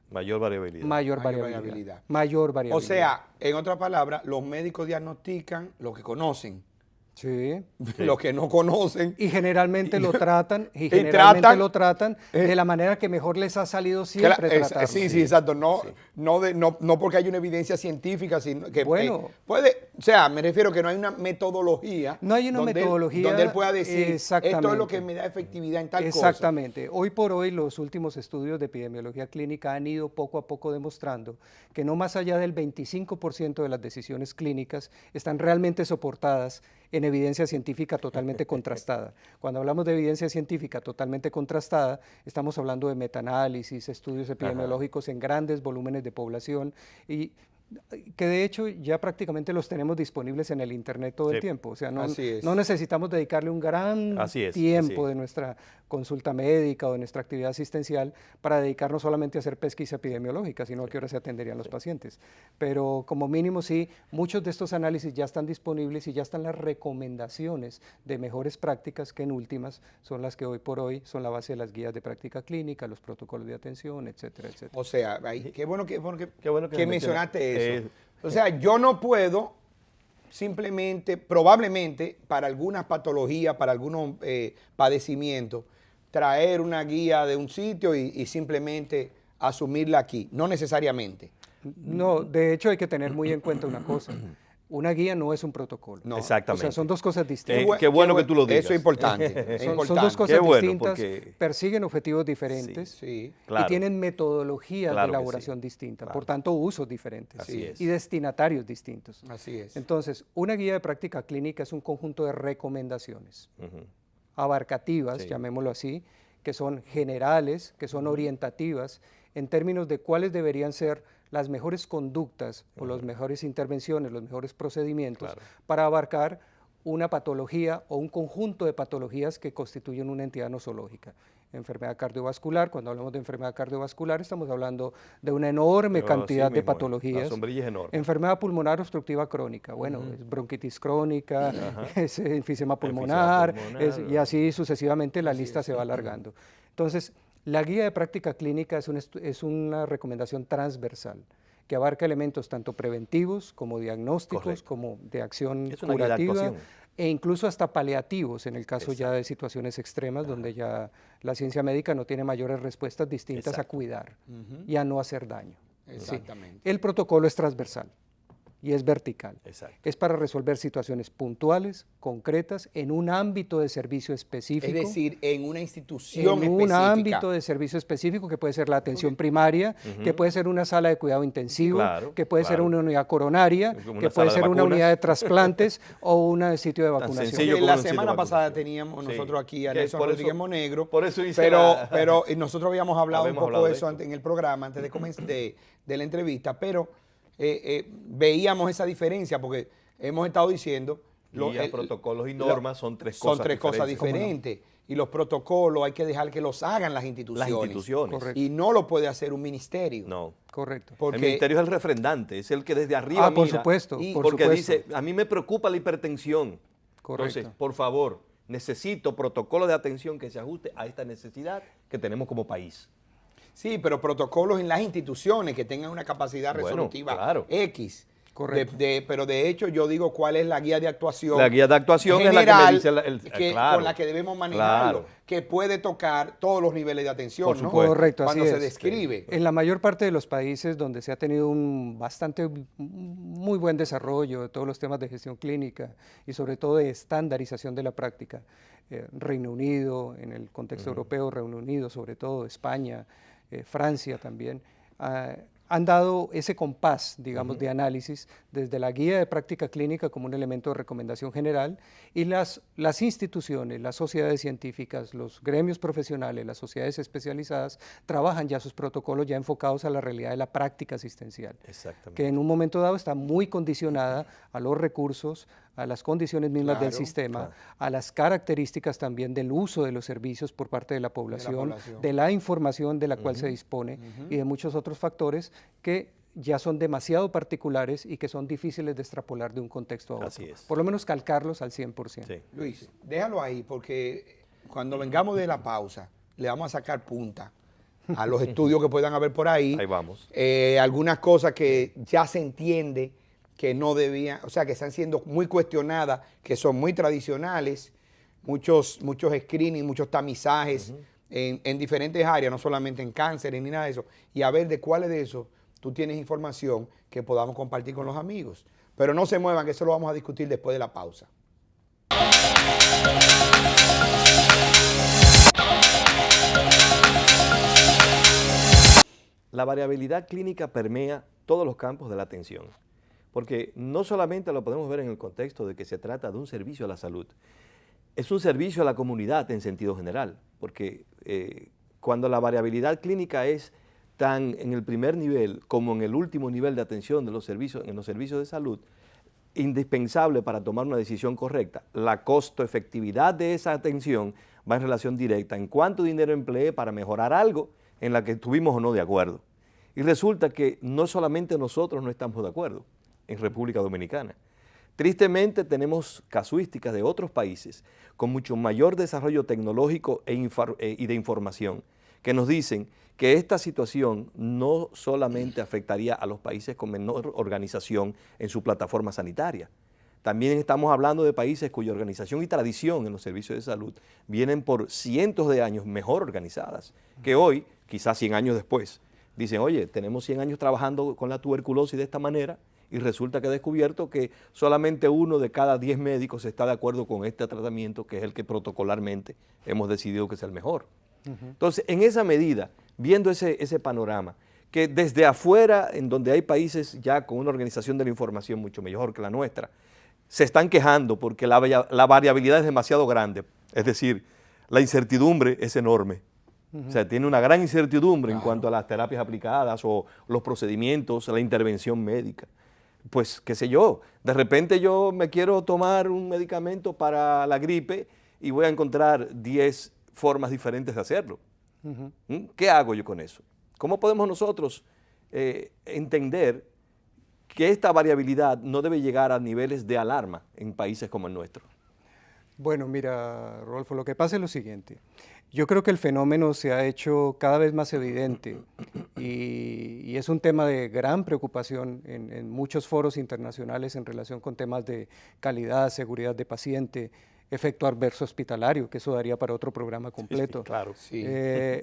B: mayor variabilidad.
C: Mayor variabilidad.
A: O sea, en otras palabras, los médicos diagnostican lo que conocen.
C: Sí.
A: Los que no conocen.
C: Y generalmente lo tratan, lo tratan de la manera que mejor les ha salido siempre tratarlo.
A: Sí, exacto. No porque hay una evidencia científica, sino que puede, o sea, me refiero que no hay una metodología.
C: No hay una metodología.
A: Donde él pueda decir, esto es lo que me da efectividad en tal cosa.
C: Exactamente. Hoy por hoy los últimos estudios de epidemiología clínica han ido poco a poco demostrando que no más allá del 25% de las decisiones clínicas están realmente soportadas en evidencia científica totalmente contrastada. Cuando hablamos de evidencia científica totalmente contrastada, estamos hablando de metaanálisis, estudios epidemiológicos en grandes volúmenes de población y que de hecho ya prácticamente los tenemos disponibles en el internet todo el tiempo, o sea, no necesitamos dedicarle un gran tiempo de nuestra consulta médica o de nuestra actividad asistencial para dedicarnos solamente a hacer pesquisa epidemiológica, sino a qué hora se atenderían los pacientes. Pero como mínimo sí, muchos de estos análisis ya están disponibles y ya están las recomendaciones de mejores prácticas que en últimas son las que hoy por hoy son la base de las guías de práctica clínica, los protocolos de atención, etcétera, etcétera.
A: O sea, qué bueno que mencionaste eso. O sea, yo no puedo simplemente, probablemente, para algunas patologías, para algunos padecimientos, traer una guía de un sitio y simplemente asumirla aquí. No necesariamente.
C: No, de hecho hay que tener muy en cuenta una cosa. Una guía no es un protocolo.
B: No. Exactamente.
C: O sea, son dos cosas distintas.
B: Qué bueno que tú lo digas.
A: Eso es importante.
C: Son dos cosas distintas, persiguen objetivos diferentes y tienen metodologías de elaboración distintas, por tanto usos diferentes y destinatarios distintos.
A: Así es.
C: Entonces, una guía de práctica clínica es un conjunto de recomendaciones abarcativas, llamémoslo así, que son generales, que son orientativas, en términos de cuáles deberían ser las mejores conductas o las mejores intervenciones, los mejores procedimientos
B: Claro.
C: para abarcar una patología o un conjunto de patologías que constituyen una entidad nosológica. Enfermedad cardiovascular, cuando hablamos de enfermedad cardiovascular estamos hablando de una enorme cantidad de patologías.
B: La sombrilla es enorme.
C: Enfermedad pulmonar obstructiva crónica, bueno, es bronquitis crónica, es enfisema pulmonar, y así sucesivamente la lista se va alargando. Entonces, la guía de práctica clínica es una recomendación transversal que abarca elementos tanto preventivos como diagnósticos,
B: Correcto.
C: como de acción
B: Es una guía de
C: curativa,
B: actuación.
C: e incluso hasta paliativos en el caso ya
B: Exacto.
C: de situaciones extremas donde ya la ciencia médica no tiene mayores respuestas distintas a
B: Exacto.
C: cuidar y a no hacer daño.
A: Exactamente.
C: Sí. El protocolo es transversal y es vertical.
B: Exacto.
C: Es para resolver situaciones puntuales, concretas, en un ámbito de servicio específico.
A: Es decir, en una institución
C: en un
A: específica.
C: ámbito de servicio específico que puede ser la atención primaria, que puede ser una sala de cuidado intensivo,
B: Claro,
C: que puede ser
B: claro.
C: una unidad coronaria,
B: Como una
C: que
B: sala
C: puede
B: de
C: ser una
B: vacunas.
C: unidad de trasplantes o un sitio de
B: Tan
C: vacunación.
B: sencillo
A: Que
B: como
A: la
B: un sitio de
A: semana pasada
B: vacunación.
A: teníamos
B: Sí.
A: nosotros aquí a
B: Que
A: Nelson
B: por eso-
A: Rodríguez Monegro,
B: por eso hice
A: pero,
B: la-
A: pero nosotros habíamos hablado
B: Habíamos
A: un poco
B: hablado
A: de
B: de
A: eso
B: esto.
A: antes en el programa, antes de la entrevista, pero veíamos esa diferencia porque hemos estado diciendo...
B: Guías, protocolos y normas son tres cosas
A: Son tres cosas
B: diferentes.
A: diferentes. Y los protocolos hay que dejar que los hagan las instituciones.
B: Las instituciones.
C: Correcto.
A: Y no lo puede hacer un ministerio.
B: No.
C: Correcto.
A: Porque
B: El ministerio es el refrendante, es el que desde arriba
C: Ah, por
B: mira.
C: supuesto,
A: y-
C: por
B: Porque
C: supuesto.
B: dice, a mí me preocupa la hipertensión.
C: Correcto.
B: Entonces, por favor, necesito protocolo de atención que se ajuste a esta necesidad que tenemos como país.
A: sí, pero protocolos en las instituciones que tengan una capacidad
B: Bueno,
A: resolutiva
B: claro.
A: X.
C: Correcto.
A: Pero de hecho yo digo cuál es la guía de actuación.
B: La guía de actuación es la que
A: general
B: me dice claro,
A: con la que debemos manejarlo,
B: claro.
A: que puede tocar todos los niveles de atención,
B: Por
A: ¿no?
B: supuesto.
C: Correcto,
A: Cuando
C: así
A: se
C: es.
A: describe.
C: En la mayor parte de los países donde se ha tenido un muy buen desarrollo de todos los temas de gestión clínica y sobre todo de estandarización de la práctica, Reino Unido, en el contexto europeo, Reino Unido sobre todo, España, Francia también, han dado ese compás, digamos, de análisis desde la guía de práctica clínica como un elemento de recomendación general y las instituciones, las sociedades científicas, los gremios profesionales, las sociedades especializadas trabajan ya sus protocolos ya enfocados a la realidad de la práctica asistencial,
B: Exactamente.
C: que en un momento dado está muy condicionada a los recursos, a las condiciones mismas del
A: Claro,
C: sistema,
B: claro.
C: a las características también del uso de los servicios por parte de la población,
A: población.
C: de la información de la cual se dispone y de muchos otros factores que ya son demasiado particulares y que son difíciles de extrapolar de un contexto a otro.
B: Así es.
C: Por lo menos calcarlos al 100%.
B: Sí.
A: Luis, déjalo ahí porque cuando vengamos de la pausa le vamos a sacar punta a los estudios que puedan haber por ahí.
B: Ahí vamos.
A: Algunas cosas que ya se entiende que no debían, o sea, que están siendo muy cuestionadas, que son muy tradicionales, muchos screenings, muchos tamizajes en diferentes áreas, no solamente en cáncer ni nada de eso, y a ver de cuáles de esos tú tienes información que podamos compartir con los amigos. Pero no se muevan, que eso lo vamos a discutir después de la pausa.
B: La variabilidad clínica permea todos los campos de la atención, porque no solamente lo podemos ver en el contexto de que se trata de un servicio a la salud, es un servicio a la comunidad en sentido general, porque cuando la variabilidad clínica es tan en el primer nivel como en el último nivel de atención de los servicios, en los servicios de salud, indispensable para tomar una decisión correcta, la costo-efectividad de esa atención va en relación directa en cuánto dinero empleé para mejorar algo en la que estuvimos o no de acuerdo. Y resulta que no solamente nosotros no estamos de acuerdo en República Dominicana. Tristemente tenemos casuísticas de otros países con mucho mayor desarrollo tecnológico y de información que nos dicen que esta situación no solamente afectaría a los países con menor organización en su plataforma sanitaria. También estamos hablando de países cuya organización y tradición en los servicios de salud vienen por cientos de años mejor organizadas, que hoy, quizás 100 años después, dicen, oye, tenemos 100 años trabajando con la tuberculosis de esta manera y resulta que he descubierto que solamente 1 de cada 10 médicos está de acuerdo con este tratamiento, que es el que protocolarmente hemos decidido que es el mejor. Entonces, en esa medida, viendo ese panorama, que desde afuera, en donde hay países ya con una organización de la información mucho mejor que la nuestra, se están quejando porque la variabilidad es demasiado grande, es decir, la incertidumbre es enorme. O sea, tiene una gran incertidumbre en cuanto a las terapias aplicadas o los procedimientos, la intervención médica. Pues, qué sé yo, de repente yo me quiero tomar un medicamento para la gripe y voy a encontrar 10 formas diferentes de hacerlo. ¿Qué hago yo con eso? ¿Cómo podemos nosotros entender que esta variabilidad no debe llegar a niveles de alarma en países como el nuestro?
C: Bueno, mira, Rodolfo, lo que pasa es lo siguiente. Yo creo que el fenómeno se ha hecho cada vez más evidente y es un tema de gran preocupación en muchos foros internacionales en relación con temas de calidad, seguridad de paciente, efecto adverso hospitalario, que eso daría para otro programa completo.
B: Sí, claro.
A: Sí.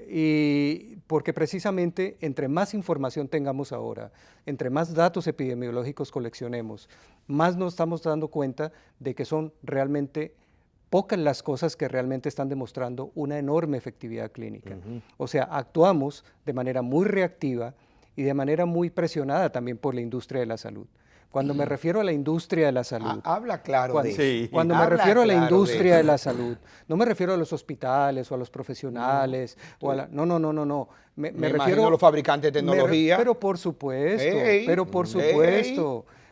C: Y porque precisamente entre más información tengamos ahora, entre más datos epidemiológicos coleccionemos, más nos estamos dando cuenta de que son realmente pocas las cosas que realmente están demostrando una enorme efectividad clínica. O sea, actuamos de manera muy reactiva y de manera muy presionada también por la industria de la salud. Cuando me refiero a la industria de la salud,
A: Habla claro
C: cuando,
A: de eso.
B: Sí.
C: cuando me
A: Habla
C: refiero a la
A: claro
C: industria de
A: eso.
C: la salud, no me refiero a los hospitales o a los profesionales, o a la, no. Me
A: Me
C: refiero
A: imagino a los fabricantes de tecnología.
C: pero por supuesto,
A: Ey,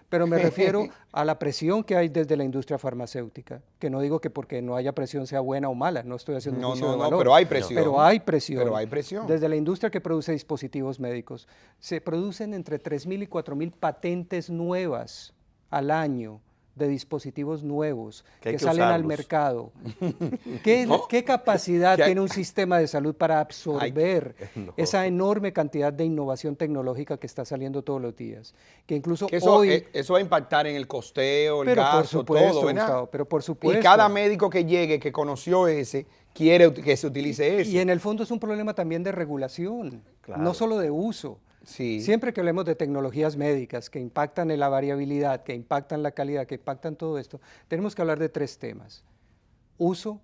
C: pero me refiero a la presión que hay desde la industria farmacéutica, que no digo que porque no haya presión sea buena o mala, no estoy haciendo un juicio de valor.
A: pero hay presión.
C: Pero hay presión.
A: Pero hay presión.
C: Desde la industria que produce dispositivos médicos, se producen entre 3.000 y 4.000 patentes nuevas al año de dispositivos nuevos que salen al mercado. ¿Qué capacidad tiene un sistema de salud para absorber esa enorme cantidad de innovación tecnológica que está saliendo todos los días? Que incluso
A: Que eso,
C: hoy...
A: eso va a impactar en el costeo, el
C: pero
A: gasto,
C: por supuesto,
A: todo, ¿verdad?
C: Gustavo, pero por supuesto.
A: Y cada médico que llegue, que conoció ese, quiere que se utilice ese.
C: Y en el fondo es un problema también de regulación, no solo de uso.
A: Sí.
C: Siempre que hablemos de tecnologías médicas que impactan en la variabilidad, que impactan la calidad, que impactan todo esto, tenemos que hablar de 3 temas: uso,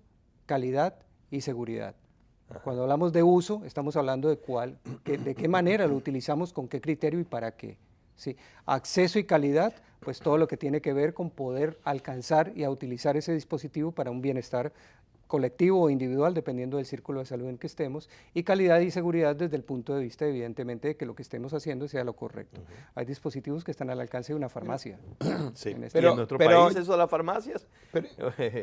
C: calidad y seguridad. Cuando hablamos de uso, estamos hablando de de qué manera lo utilizamos, con qué criterio y para qué. ¿Sí? Acceso y calidad, pues todo lo que tiene que ver con poder alcanzar y a utilizar ese dispositivo para un bienestar colectivo o individual, dependiendo del círculo de salud en que estemos, y calidad y seguridad desde el punto de vista, evidentemente, de que lo que estemos haciendo sea lo correcto. Hay dispositivos que están al alcance de una farmacia.
B: Sí,
C: en
B: pero en nuestro país eso de las farmacias.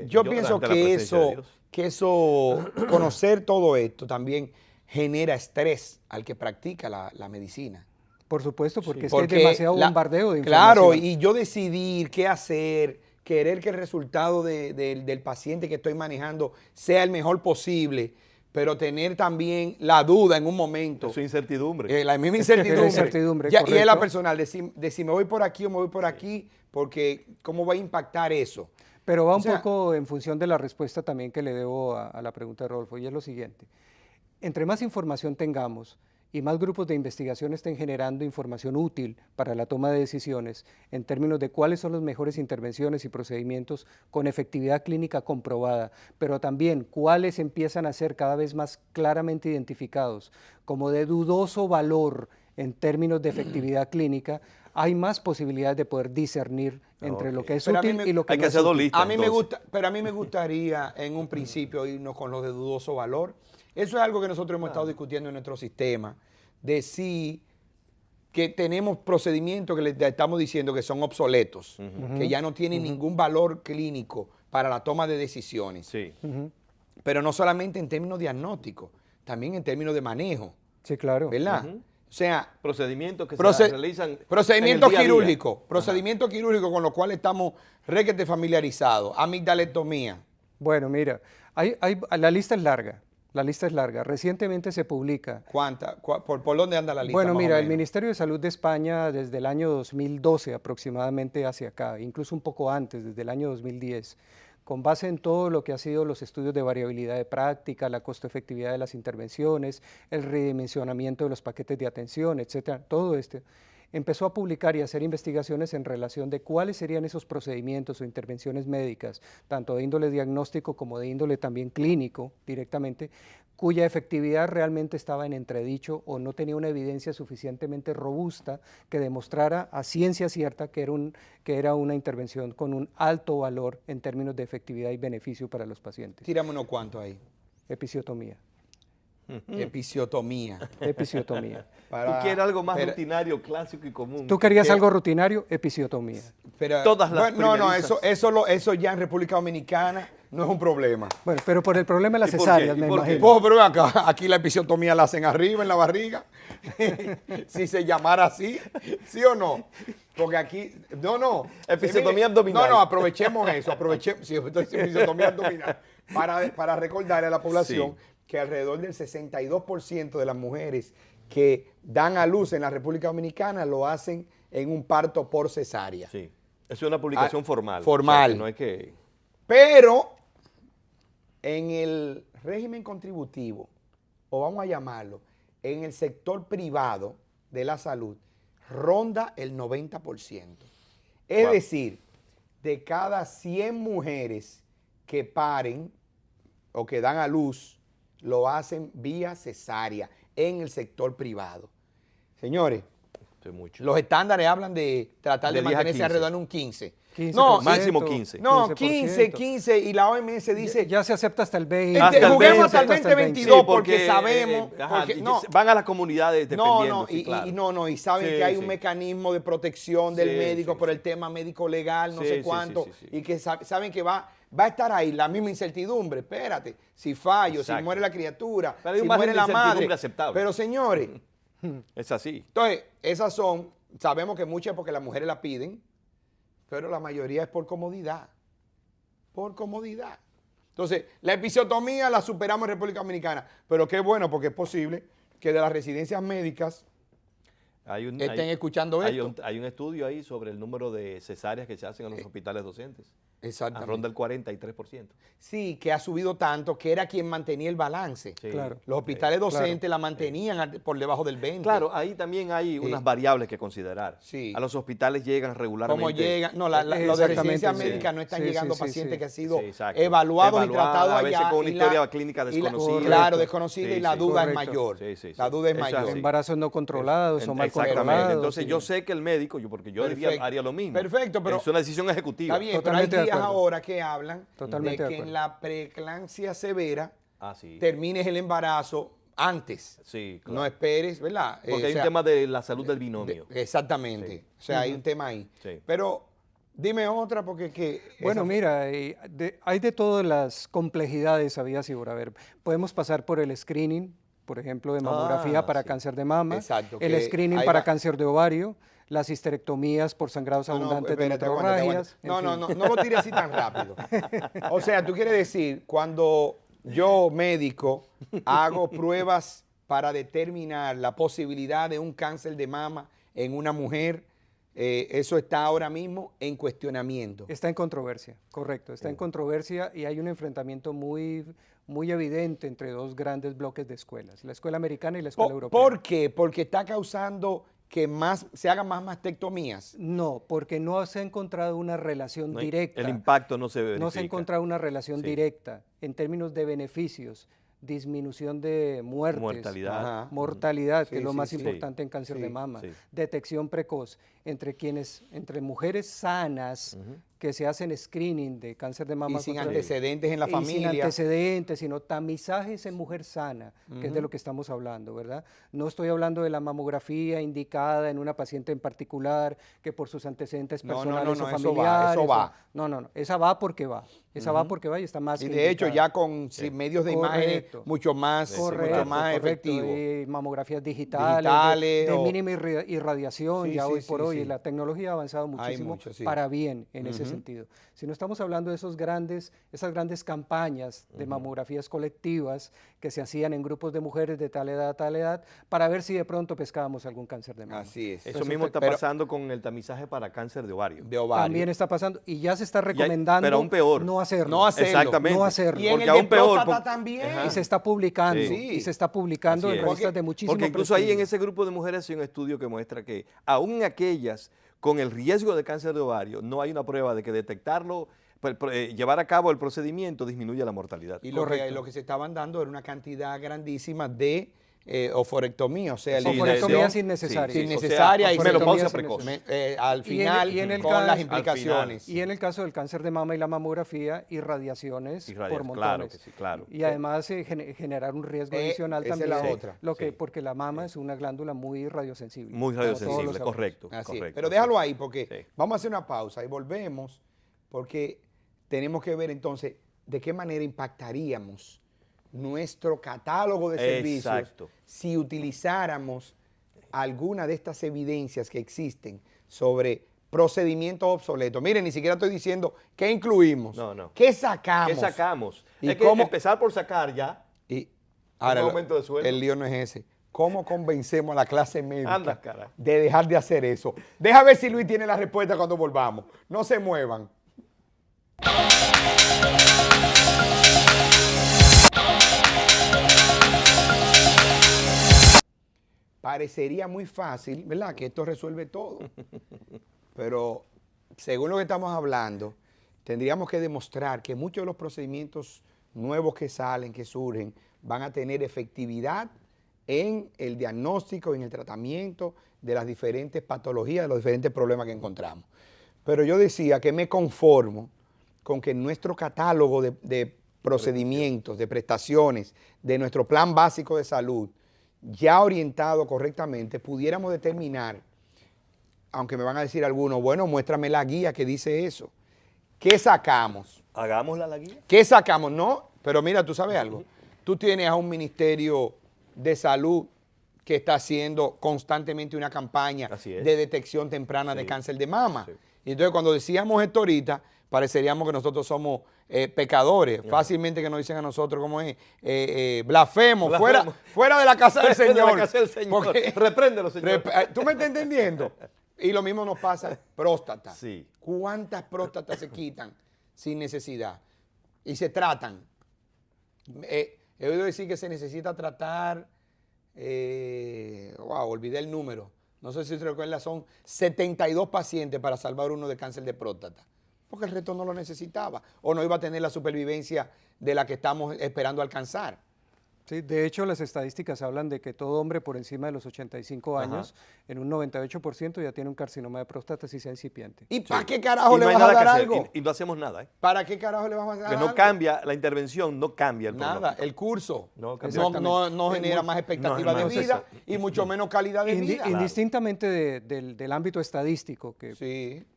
A: Yo pienso que eso, conocer todo esto también genera estrés al que practica la medicina.
C: Por supuesto, porque es que hay demasiado bombardeo de información.
A: Claro, y yo decidir qué hacer, querer que el resultado del paciente que estoy manejando sea el mejor posible, pero tener también la duda en un momento.
B: Eso es incertidumbre.
A: La misma incertidumbre. Y es la personal, decir me voy por aquí o me voy por aquí, porque ¿cómo va a impactar eso?
C: Pero va un poco en función de la respuesta también que le debo a la pregunta de Rodolfo, y es lo siguiente: entre más información tengamos y más grupos de investigación estén generando información útil para la toma de decisiones en términos de cuáles son las mejores intervenciones y procedimientos con efectividad clínica comprobada, pero también cuáles empiezan a ser cada vez más claramente identificados como de dudoso valor en términos de efectividad clínica, hay más posibilidades de poder discernir entre lo que es útil y lo que no es útil.
A: Pero a mí me gustaría en un principio irnos con lo de dudoso valor. Eso es algo que nosotros hemos estado discutiendo en nuestro sistema, de si que tenemos procedimientos que le estamos diciendo que son obsoletos, que ya no tienen ningún valor clínico para la toma de decisiones.
B: Sí.
A: Pero no solamente en términos diagnósticos, también en términos de manejo.
C: Sí, claro.
A: ¿Verdad? O sea,
B: procedimientos que se realizan
A: procedimientos quirúrgicos, procedimientos quirúrgicos con los cuales estamos requete familiarizados, amigdalectomía.
C: Bueno, mira, la lista es larga. La lista es larga. Recientemente se publica.
A: ¿Cuánta? ¿Por dónde anda la lista?
C: Bueno, mira, el Ministerio de Salud de España desde el año 2012 aproximadamente hacia acá, incluso un poco antes, desde el año 2010, con base en todo lo que ha sido los estudios de variabilidad de práctica, la costo-efectividad de las intervenciones, el redimensionamiento de los paquetes de atención, etcétera, todo esto, empezó a publicar y a hacer investigaciones en relación de cuáles serían esos procedimientos o intervenciones médicas, tanto de índole diagnóstico como de índole también clínico directamente, cuya efectividad realmente estaba en entredicho o no tenía una evidencia suficientemente robusta que demostrara a ciencia cierta que era una intervención con un alto valor en términos de efectividad y beneficio para los pacientes.
A: Tírame unos cuantos ahí.
C: Episiotomía.
A: Episiotomía.
C: Episiotomía.
B: Tú quieres algo más rutinario, clásico y común.
C: ¿Tú querías algo rutinario? Episiotomía.
A: Pero,
B: Todas las
A: no, eso ya en República Dominicana no es un problema.
C: Bueno, pero por el problema de las
B: ¿Y por
C: cesáreas,
B: qué?
C: me
B: ¿Y por qué?
C: imagino.
A: Pero acá, aquí la episiotomía la hacen arriba, en la barriga. Si se llamara así, ¿sí o no? Porque aquí, no.
B: Episiotomía abdominal.
A: No, aprovechemos eso, sí, episiotomía abdominal. Para recordarle a la población que alrededor del 62% de las mujeres que dan a luz en la República Dominicana lo hacen en un parto por cesárea.
B: Sí, es una publicación formal.
A: Formal.
B: O sea, que no es que...
A: Pero en el régimen contributivo, o vamos a llamarlo, en el sector privado de la salud, ronda el 90%. Es decir, de cada 100 mujeres que paren o que dan a luz, lo hacen vía cesárea en el sector privado. Señores, los estándares hablan de tratar de
B: 10 a
A: mantenerse
B: 15.
A: alrededor de un 15.
C: 15%,
A: No,
B: máximo 15.
A: No,
C: 15%.
A: 15, y la OMS dice...
C: Ya se acepta hasta el 20.
B: Hasta el
A: juguemos
B: 20,
A: hasta el
C: hasta el
A: 2022
B: Sí,
A: porque sabemos...
B: van a las comunidades dependiendo.
A: Y saben
B: Sí,
A: que hay un
B: sí.
A: mecanismo de protección del
B: Sí,
A: médico
B: sí,
A: por
B: sí.
A: el tema médico legal, no
B: Sí,
A: sé
B: sí,
A: cuánto,
B: sí, sí, sí.
A: y que saben que va a estar ahí la misma incertidumbre. Espérate, si fallo, si
B: Exacto.
A: muere la criatura,
B: Pero hay
A: si
B: un margen
A: muere
B: de
A: la
B: incertidumbre
A: madre.
B: aceptable.
A: Pero señores,
B: Es así.
A: entonces, esas son, sabemos que muchas porque las mujeres la piden, pero la mayoría es por comodidad. Por comodidad. Entonces, la episiotomía la superamos en República Dominicana, pero qué bueno porque es posible que de las residencias médicas estén escuchando esto.
B: Hay un estudio ahí sobre el número de cesáreas que se hacen en los hospitales docentes.
A: Exactamente.
B: Ronda el 43%.
A: Sí, que ha subido tanto que era quien mantenía el balance.
B: Sí.
C: Claro.
A: Los hospitales docentes
C: claro.
A: la mantenían por debajo del 20.
B: Claro, ahí también hay unas variables que considerar.
A: Sí.
B: A los hospitales llegan regularmente.
A: Como llegan, no, los de
C: Exactamente,
A: residencias
C: sí.
A: médicas no están
C: Sí,
A: llegando
C: sí, sí,
A: pacientes
C: sí.
A: que han sido
B: Sí, exacto.
A: evaluados y
B: Evaluada,
A: tratados
B: a veces
A: allá.
B: con una
A: y
B: historia clínica desconocida.
A: Claro, desconocida
B: Sí,
A: y la
B: sí.
A: duda es
C: Correcto.
A: mayor.
B: Sí, sí, sí.
A: La duda es
B: Eso es
A: mayor.
B: así.
C: Embarazos no controlados o mal
B: Exactamente.
C: controlados.
B: Entonces
C: sí.
B: yo sé que el médico, porque yo
A: Perfecto.
B: haría lo mismo.
A: Perfecto, pero
B: es una decisión ejecutiva.
A: está bien, pero hay
C: Totalmente de
A: días
C: acuerdo.
A: ahora que hablan
C: Totalmente
A: de
C: de
A: que en
C: acuerdo.
A: la preeclampsia severa
B: Ah, sí.
A: termines el embarazo antes.
B: Sí, claro.
A: No esperes, ¿verdad?
B: Porque
A: O
B: hay
A: sea,
B: un tema de la salud del binomio.
A: Exactamente.
B: Sí.
A: O sea, hay un tema ahí.
B: Sí.
A: Pero dime otra porque
C: Bueno, mira, hay de todas las complejidades habidas y por haber. Podemos pasar por el screening, por ejemplo, de mamografía para
B: sí.
C: cáncer de mama,
A: Exacto,
C: el
A: que
C: screening
A: ahí
C: para
A: va.
C: cáncer de ovario, las histerectomías por sangrados abundantes de
A: espérate, aguántate,
C: metrorragias.
A: aguántate. No lo tires así tan rápido. O sea, tú quieres decir, cuando yo, médico, hago pruebas para determinar la posibilidad de un cáncer de mama en una mujer, eso está ahora mismo en cuestionamiento.
C: Está en controversia, correcto, está en controversia y hay un enfrentamiento muy evidente entre dos grandes bloques de escuelas, la escuela americana y la escuela europea.
A: ¿Por qué? Porque está causando que se hagan más mastectomías.
C: No, porque no se ha encontrado una relación
B: No,
C: directa.
B: el impacto no se verifica.
C: No se ha encontrado una relación
B: Sí.
C: directa en términos de beneficios, disminución de muertes,
B: Mortalidad.
A: Ajá.
C: mortalidad, que
A: Sí,
C: es lo
A: sí,
C: más
A: sí.
C: importante en cáncer
A: Sí,
C: de mama,
B: sí.
C: detección precoz entre mujeres sanas que se hacen screening de cáncer de mama
A: Y sin
C: contra-
A: antecedentes en la
C: y sin
A: familia.
C: antecedentes, sino tamizajes en mujer sana, que es de lo que estamos hablando, ¿verdad? No estoy hablando de la mamografía indicada en una paciente en particular que por sus antecedentes
A: No, no,
C: personales
A: no,
C: o
A: eso va,
C: familiares.
A: eso va.
C: No, esa va porque va. Esa va porque va y está más
A: Y
C: que
A: de hecho
C: indicada.
A: ya con medios de imágenes
C: Correcto.
A: mucho más,
C: Correcto,
A: efectivos.
C: y mamografías digitales,
A: Digitales
C: de
A: o-
C: mínima irradiación,
A: Sí,
C: ya
A: sí,
C: hoy por
A: sí,
C: hoy
A: sí.
C: la tecnología ha avanzado muchísimo
A: mucho, sí.
C: para bien en ese sentido. Si no estamos hablando de esas grandes campañas de mamografías colectivas que se hacían en grupos de mujeres de tal edad, para ver si de pronto pescábamos algún cáncer de mama.
A: Así es.
B: Eso mismo está
A: Pero-
B: pasando con el tamizaje para cáncer de ovario.
A: de ovario.
C: También está pasando y ya se está recomendando
B: pero aún peor.
C: no hacerlo.
A: No hacerlo.
B: Exactamente.
C: No hacerlo.
A: Y en
B: Porque
A: el de
B: aún peor,
A: próstata
B: por-
A: también.
B: Ajá.
C: Y se está publicando,
B: Sí.
C: y se está publicando
B: Así
C: en
B: es.
C: revistas de muchísimo
B: Porque incluso ahí en
C: prestigio.
B: ese grupo de mujeres hay un estudio que muestra que aún aquellas con el riesgo de cáncer de ovario, no hay una prueba de que detectarlo, llevar a cabo el procedimiento disminuye la mortalidad.
A: Y
C: Correcto.
A: lo que se estaban dando era una cantidad grandísima de oforectomía, o sea,
C: oforectomía es innecesaria.
A: Sí, innecesaria y
B: menopausia precoz.
A: Al final, con las implicaciones.
C: Y en el caso del cáncer de mama y la mamografía, irradiaciones por montones.
B: Claro que sí, claro.
C: Y además generar un riesgo adicional
A: esa
C: también.
A: es la otra.
C: Porque la mama es una glándula muy radiosensible.
B: Muy radiosensible, correcto.
A: Así es.
B: Correcto.
A: Pero déjalo ahí porque vamos a hacer una pausa y volvemos porque tenemos que ver entonces de qué manera impactaríamos nuestro catálogo de servicios si utilizáramos alguna de estas evidencias que existen sobre procedimientos obsoletos. Miren, ni siquiera estoy diciendo qué incluimos, qué sacamos.
B: ¿Qué sacamos?
A: ¿Y
B: es que
A: cómo?
B: empezar por sacar ya.
A: Y ahora,
B: un aumento de sueldo.
A: El lío no es ese. ¿Cómo convencemos a la clase médica
B: Anda, cara,
A: de dejar de hacer eso? Deja ver si Luis tiene la respuesta cuando volvamos. No se muevan. Parecería muy fácil, ¿verdad? Que esto resuelve todo. Pero según lo que estamos hablando, tendríamos que demostrar que muchos de los procedimientos nuevos que salen, que surgen, van a tener efectividad en el diagnóstico, en el tratamiento de las diferentes patologías, de los diferentes problemas que encontramos. Pero yo decía que me conformo con que nuestro catálogo de procedimientos, de prestaciones, de nuestro plan básico de salud, ya orientado correctamente, pudiéramos determinar, aunque me van a decir algunos, bueno, muéstrame la guía que dice eso. ¿Qué sacamos?
B: Hagámosla la guía.
A: ¿Qué sacamos? No, pero mira, tú sabes algo. Tú tienes a un ministerio de salud que está haciendo constantemente una campaña de detección temprana de cáncer de mama. Y entonces cuando decíamos esto ahorita, pareceríamos que nosotros somos pecadores. Fácilmente que nos dicen a nosotros como es blasfemo, fuera de la casa del Señor.
B: De la casa del Señor.
A: Porque,
B: repréndelo, Señor.
A: ¿Tú me estás entendiendo? Y lo mismo nos pasa próstata.
B: Sí.
A: ¿Cuántas próstatas se quitan sin necesidad? Y se tratan. He oído decir que se necesita tratar, olvidé el número. No sé si se recuerda, son 72 pacientes para salvar uno de cáncer de próstata. Porque el resto no lo necesitaba o no iba a tener la supervivencia de la que estamos esperando alcanzar.
C: Sí, de hecho, las estadísticas hablan de que todo hombre por encima de los 85 años, en un 98% ya tiene un carcinoma de próstata si sea incipiente.
A: ¿Y para qué carajo le vas a dar algo?
B: Y no hacemos nada.
A: ¿Para qué carajo le vamos a dar
B: algo? No cambia, la intervención no cambia el problema.
A: Nada, el curso no genera más expectativa de vida y mucho menos calidad de vida.
C: Indistintamente del ámbito estadístico,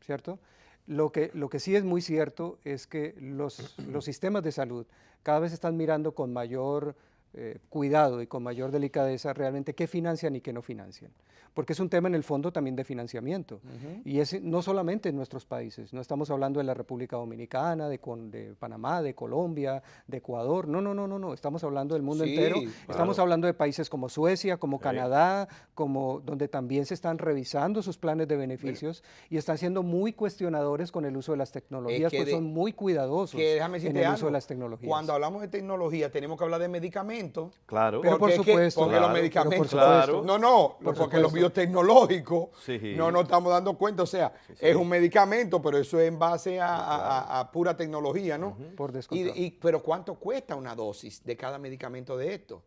C: ¿cierto? Lo que sí es muy cierto es que los sistemas de salud cada vez están mirando con mayor cuidado y con mayor delicadeza realmente qué financian y qué no financian. Porque es un tema en el fondo también de financiamiento. Y es no solamente en nuestros países, no estamos hablando de la República Dominicana, de Panamá, de Colombia, de Ecuador, no, estamos hablando del mundo entero. Claro. Estamos hablando de países como Suecia, como Canadá, donde también se están revisando sus planes de beneficios y están siendo muy cuestionadores con el uso de las tecnologías, porque son muy cuidadosos en el uso de las tecnologías.
A: Cuando hablamos de tecnología tenemos que hablar de medicamentos.
B: Claro.
C: Pero por supuesto.
A: Porque los medicamentos.
B: Claro.
A: Porque los biotecnológicos no nos estamos dando cuenta. O sea, es un medicamento, pero eso es en base a pura tecnología, ¿no?
C: Por descontado.
A: Pero ¿cuánto cuesta una dosis de cada medicamento de esto?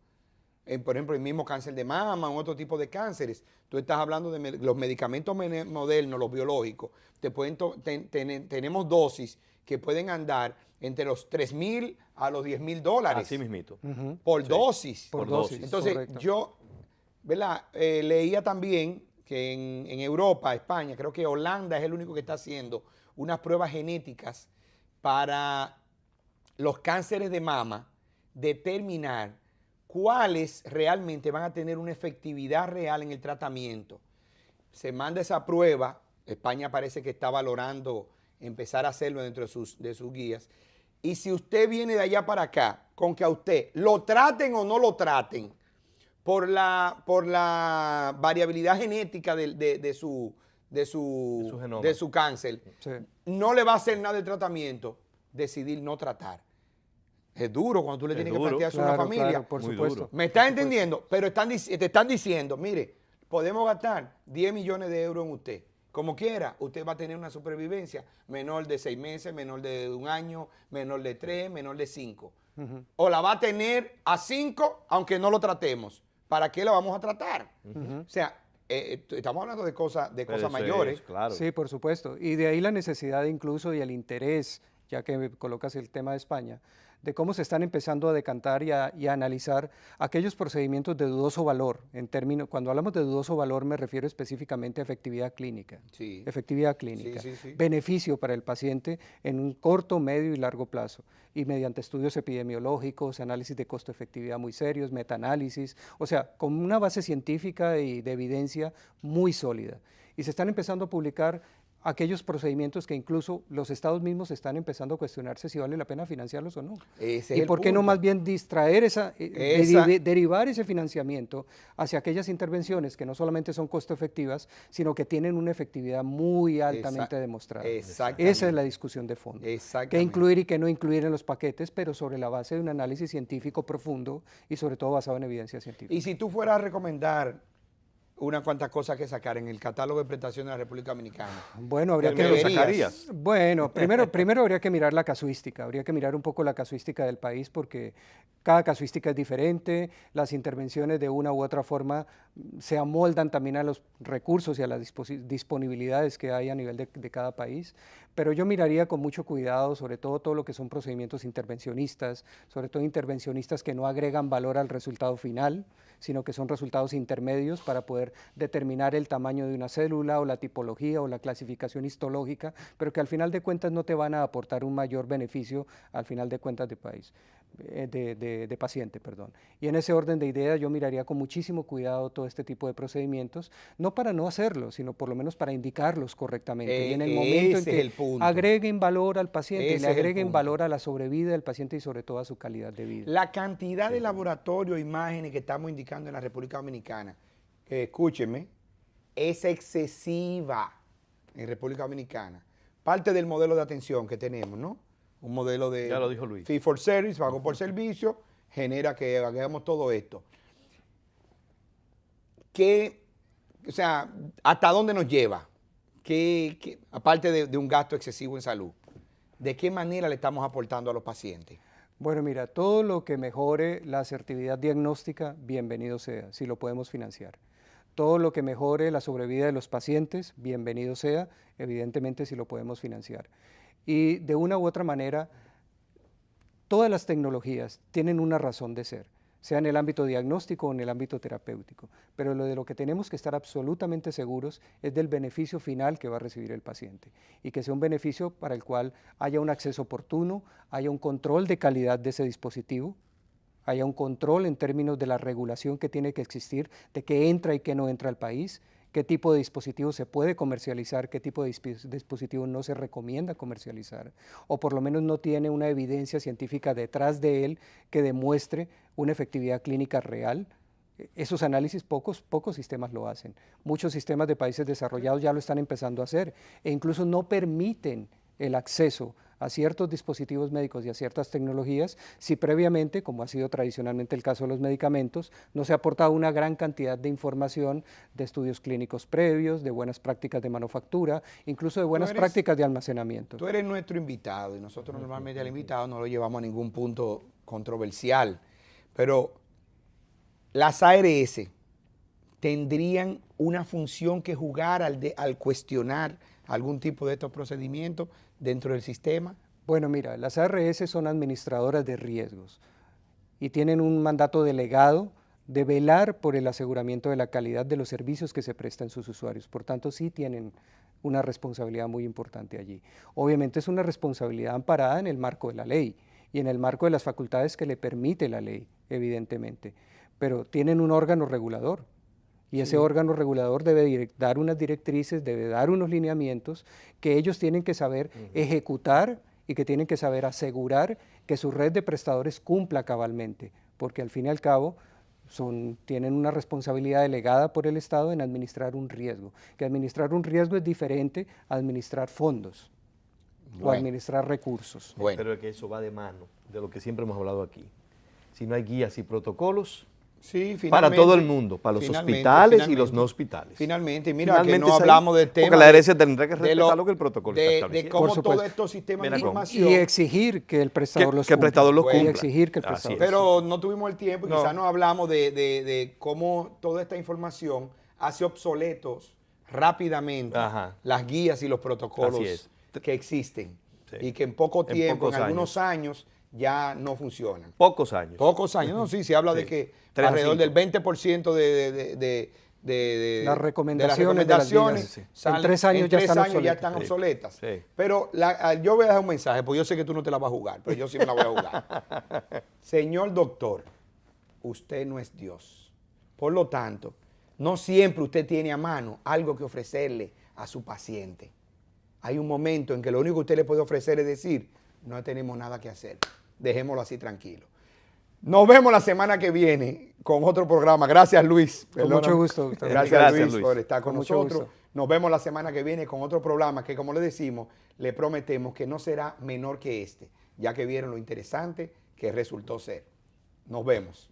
A: Por ejemplo, el mismo cáncer de mama, otro tipo de cánceres. Tú estás hablando de los medicamentos modernos, los biológicos. Tenemos dosis que pueden andar entre los $3,000 a los $10,000.
B: Así mismito.
A: Por dosis.
C: Por dosis.
A: Entonces, correcto. Yo, ¿verdad? Leía también que en Europa, España, creo que Holanda es el único que está haciendo unas pruebas genéticas para los cánceres de mama, determinar cuáles realmente van a tener una efectividad real en el tratamiento. Se manda esa prueba, España parece que está valorando empezar a hacerlo dentro de sus guías, y si usted viene de allá para acá, con que a usted lo traten o no lo traten, por la variabilidad genética de su cáncer, no le va a hacer nada de tratamiento, decidir no tratar. Es duro cuando tú le tienes que plantear a una familia.
C: Claro, por supuesto.
A: ¿Me estás entendiendo? Pero te están diciendo, mire, podemos gastar 10 millones de euros en usted. Como quiera, usted va a tener una supervivencia menor de 6 meses, menor de 1 año, menor de 3, menor de 5. O la va a tener a 5, aunque no lo tratemos. ¿para qué la vamos a tratar? O sea, estamos hablando de cosas mayores.
B: Claro.
C: Sí, por supuesto. Y de ahí la necesidad incluso y el interés, ya que me colocas el tema de España, de cómo se están empezando a decantar y a analizar aquellos procedimientos de dudoso valor. Cuando hablamos de dudoso valor me refiero específicamente a efectividad clínica.
A: Sí.
C: Efectividad clínica.
A: Sí.
C: Beneficio para el paciente en un corto, medio y largo plazo. Y mediante estudios epidemiológicos, análisis de costo-efectividad muy serios, metaanálisis, o sea, con una base científica y de evidencia muy sólida. Y se están empezando a publicar aquellos procedimientos que incluso los estados mismos están empezando a cuestionarse si vale la pena financiarlos o no.
A: Ese
C: ¿Y
A: es
C: por
A: el
C: qué no
A: punto.
C: más bien distraer derivar ese financiamiento hacia aquellas intervenciones que no solamente son costo efectivas, sino que tienen una efectividad muy altamente demostrada?
A: Exactamente.
C: Esa es la discusión de fondo.
A: Exactamente.
C: ¿Qué incluir y qué no incluir en los paquetes, pero sobre la base de un análisis científico profundo y sobre todo basado en evidencia científica?
A: Y si tú fueras a recomendar unas cuantas cosas que sacar en el catálogo de prestaciones de la República Dominicana.
C: Bueno, habría
A: ¿Qué
C: que
A: lo
B: sacarías?
C: Bueno, primero habría que mirar la casuística, habría que mirar un poco la casuística del país porque cada casuística es diferente, las intervenciones de una u otra forma se amoldan también a los recursos y a las disponibilidades que hay a nivel de cada país, pero yo miraría con mucho cuidado sobre todo lo que son procedimientos intervencionistas, sobre todo intervencionistas que no agregan valor al resultado final, sino que son resultados intermedios para poder determinar el tamaño de una célula o la tipología o la clasificación histológica, pero que al final de cuentas no te van a aportar un mayor beneficio al final de cuentas de paciente. Y en ese orden de ideas yo miraría con muchísimo cuidado todo este tipo de procedimientos, no para no hacerlo, sino por lo menos para indicarlos correctamente. Y en el momento en que agreguen valor al paciente, y le agreguen valor a la sobrevida del paciente y sobre todo a su calidad de vida.
A: La cantidad de laboratorios, imágenes que estamos indicando en la República Dominicana, escúcheme, es excesiva en República Dominicana. Parte del modelo de atención que tenemos, ¿no? Un modelo de
B: ya lo dijo Luis.
A: fee for service, pago por servicio, genera que hagamos todo esto. O sea, ¿hasta dónde nos lleva? Aparte de un gasto excesivo en salud, ¿de qué manera le estamos aportando a los pacientes?
C: Bueno, mira, todo lo que mejore la asertividad diagnóstica, bienvenido sea, si lo podemos financiar. Todo lo que mejore la sobrevida de los pacientes, bienvenido sea, evidentemente si lo podemos financiar. Y de una u otra manera, todas las tecnologías tienen una razón de ser, sea en el ámbito diagnóstico o en el ámbito terapéutico, pero lo que tenemos que estar absolutamente seguros es del beneficio final que va a recibir el paciente y que sea un beneficio para el cual haya un acceso oportuno, haya un control de calidad de ese dispositivo, haya un control en términos de la regulación que tiene que existir, de qué entra y qué no entra al país, qué tipo de dispositivo se puede comercializar, qué tipo de dispositivo no se recomienda comercializar, o por lo menos no tiene una evidencia científica detrás de él que demuestre una efectividad clínica real. Esos análisis pocos sistemas lo hacen. Muchos sistemas de países desarrollados ya lo están empezando a hacer e incluso no permiten el acceso a ciertos dispositivos médicos y a ciertas tecnologías si previamente, como ha sido tradicionalmente el caso de los medicamentos, no se ha aportado una gran cantidad de información de estudios clínicos previos, de buenas prácticas de manufactura, incluso de buenas prácticas de almacenamiento.
A: Tú eres nuestro invitado y nosotros normalmente al invitado no lo llevamos a ningún punto controversial, pero las ARS tendrían una función que jugar al cuestionar algún tipo de estos procedimientos dentro del sistema.
C: Bueno, mira, las ARS son administradoras de riesgos y tienen un mandato delegado de velar por el aseguramiento de la calidad de los servicios que se prestan a sus usuarios. Por tanto, sí tienen una responsabilidad muy importante allí. Obviamente es una responsabilidad amparada en el marco de la ley y en el marco de las facultades que le permite la ley, evidentemente, pero tienen un órgano regulador. Y ese órgano regulador debe dar unas directrices, debe dar unos lineamientos que ellos tienen que saber ejecutar y que tienen que saber asegurar que su red de prestadores cumpla cabalmente, porque al fin y al cabo tienen una responsabilidad delegada por el Estado en administrar un riesgo, que administrar un riesgo es diferente a administrar fondos o administrar recursos.
B: Pero es que eso va de mano de lo que siempre hemos hablado aquí. Si no hay guías y protocolos,
A: Sí,
B: para todo el mundo, para los hospitales y los no hospitales.
A: Finalmente, mira, que no hablamos del tema.
B: Porque la herencia tendrá que respetar lo que el protocolo está estableciendo.
A: De cómo todos estos sistemas de información.
C: Y exigir que el prestador los cumpla.
B: Que el prestador los cumpla.
C: Y exigir que el prestador.
A: Pero no tuvimos el tiempo y quizás no hablamos de cómo toda esta información hace obsoletos rápidamente las guías y los protocolos que existen. Sí. Y que en poco tiempo, en algunos años, ya no funcionan.
B: Pocos años.
A: Pocos años, no, sí, se habla de que alrededor del 20% de
C: las recomendaciones
A: en 3 años, ya están obsoletas. Sí. Pero yo voy a dejar un mensaje, porque yo sé que tú no te la vas a jugar, pero yo sí me la voy a jugar. Señor doctor, usted no es Dios. Por lo tanto, no siempre usted tiene a mano algo que ofrecerle a su paciente. Hay un momento en que lo único que usted le puede ofrecer es decir, no tenemos nada que hacer. Dejémoslo así tranquilo. Nos vemos la semana que viene con otro programa. Gracias, Luis.
C: Con mucho gusto.
A: Gracias, Luis, por estar con nosotros. Nos vemos la semana que viene con otro programa que, como le decimos, le prometemos que no será menor que este, ya que vieron lo interesante que resultó ser. Nos vemos.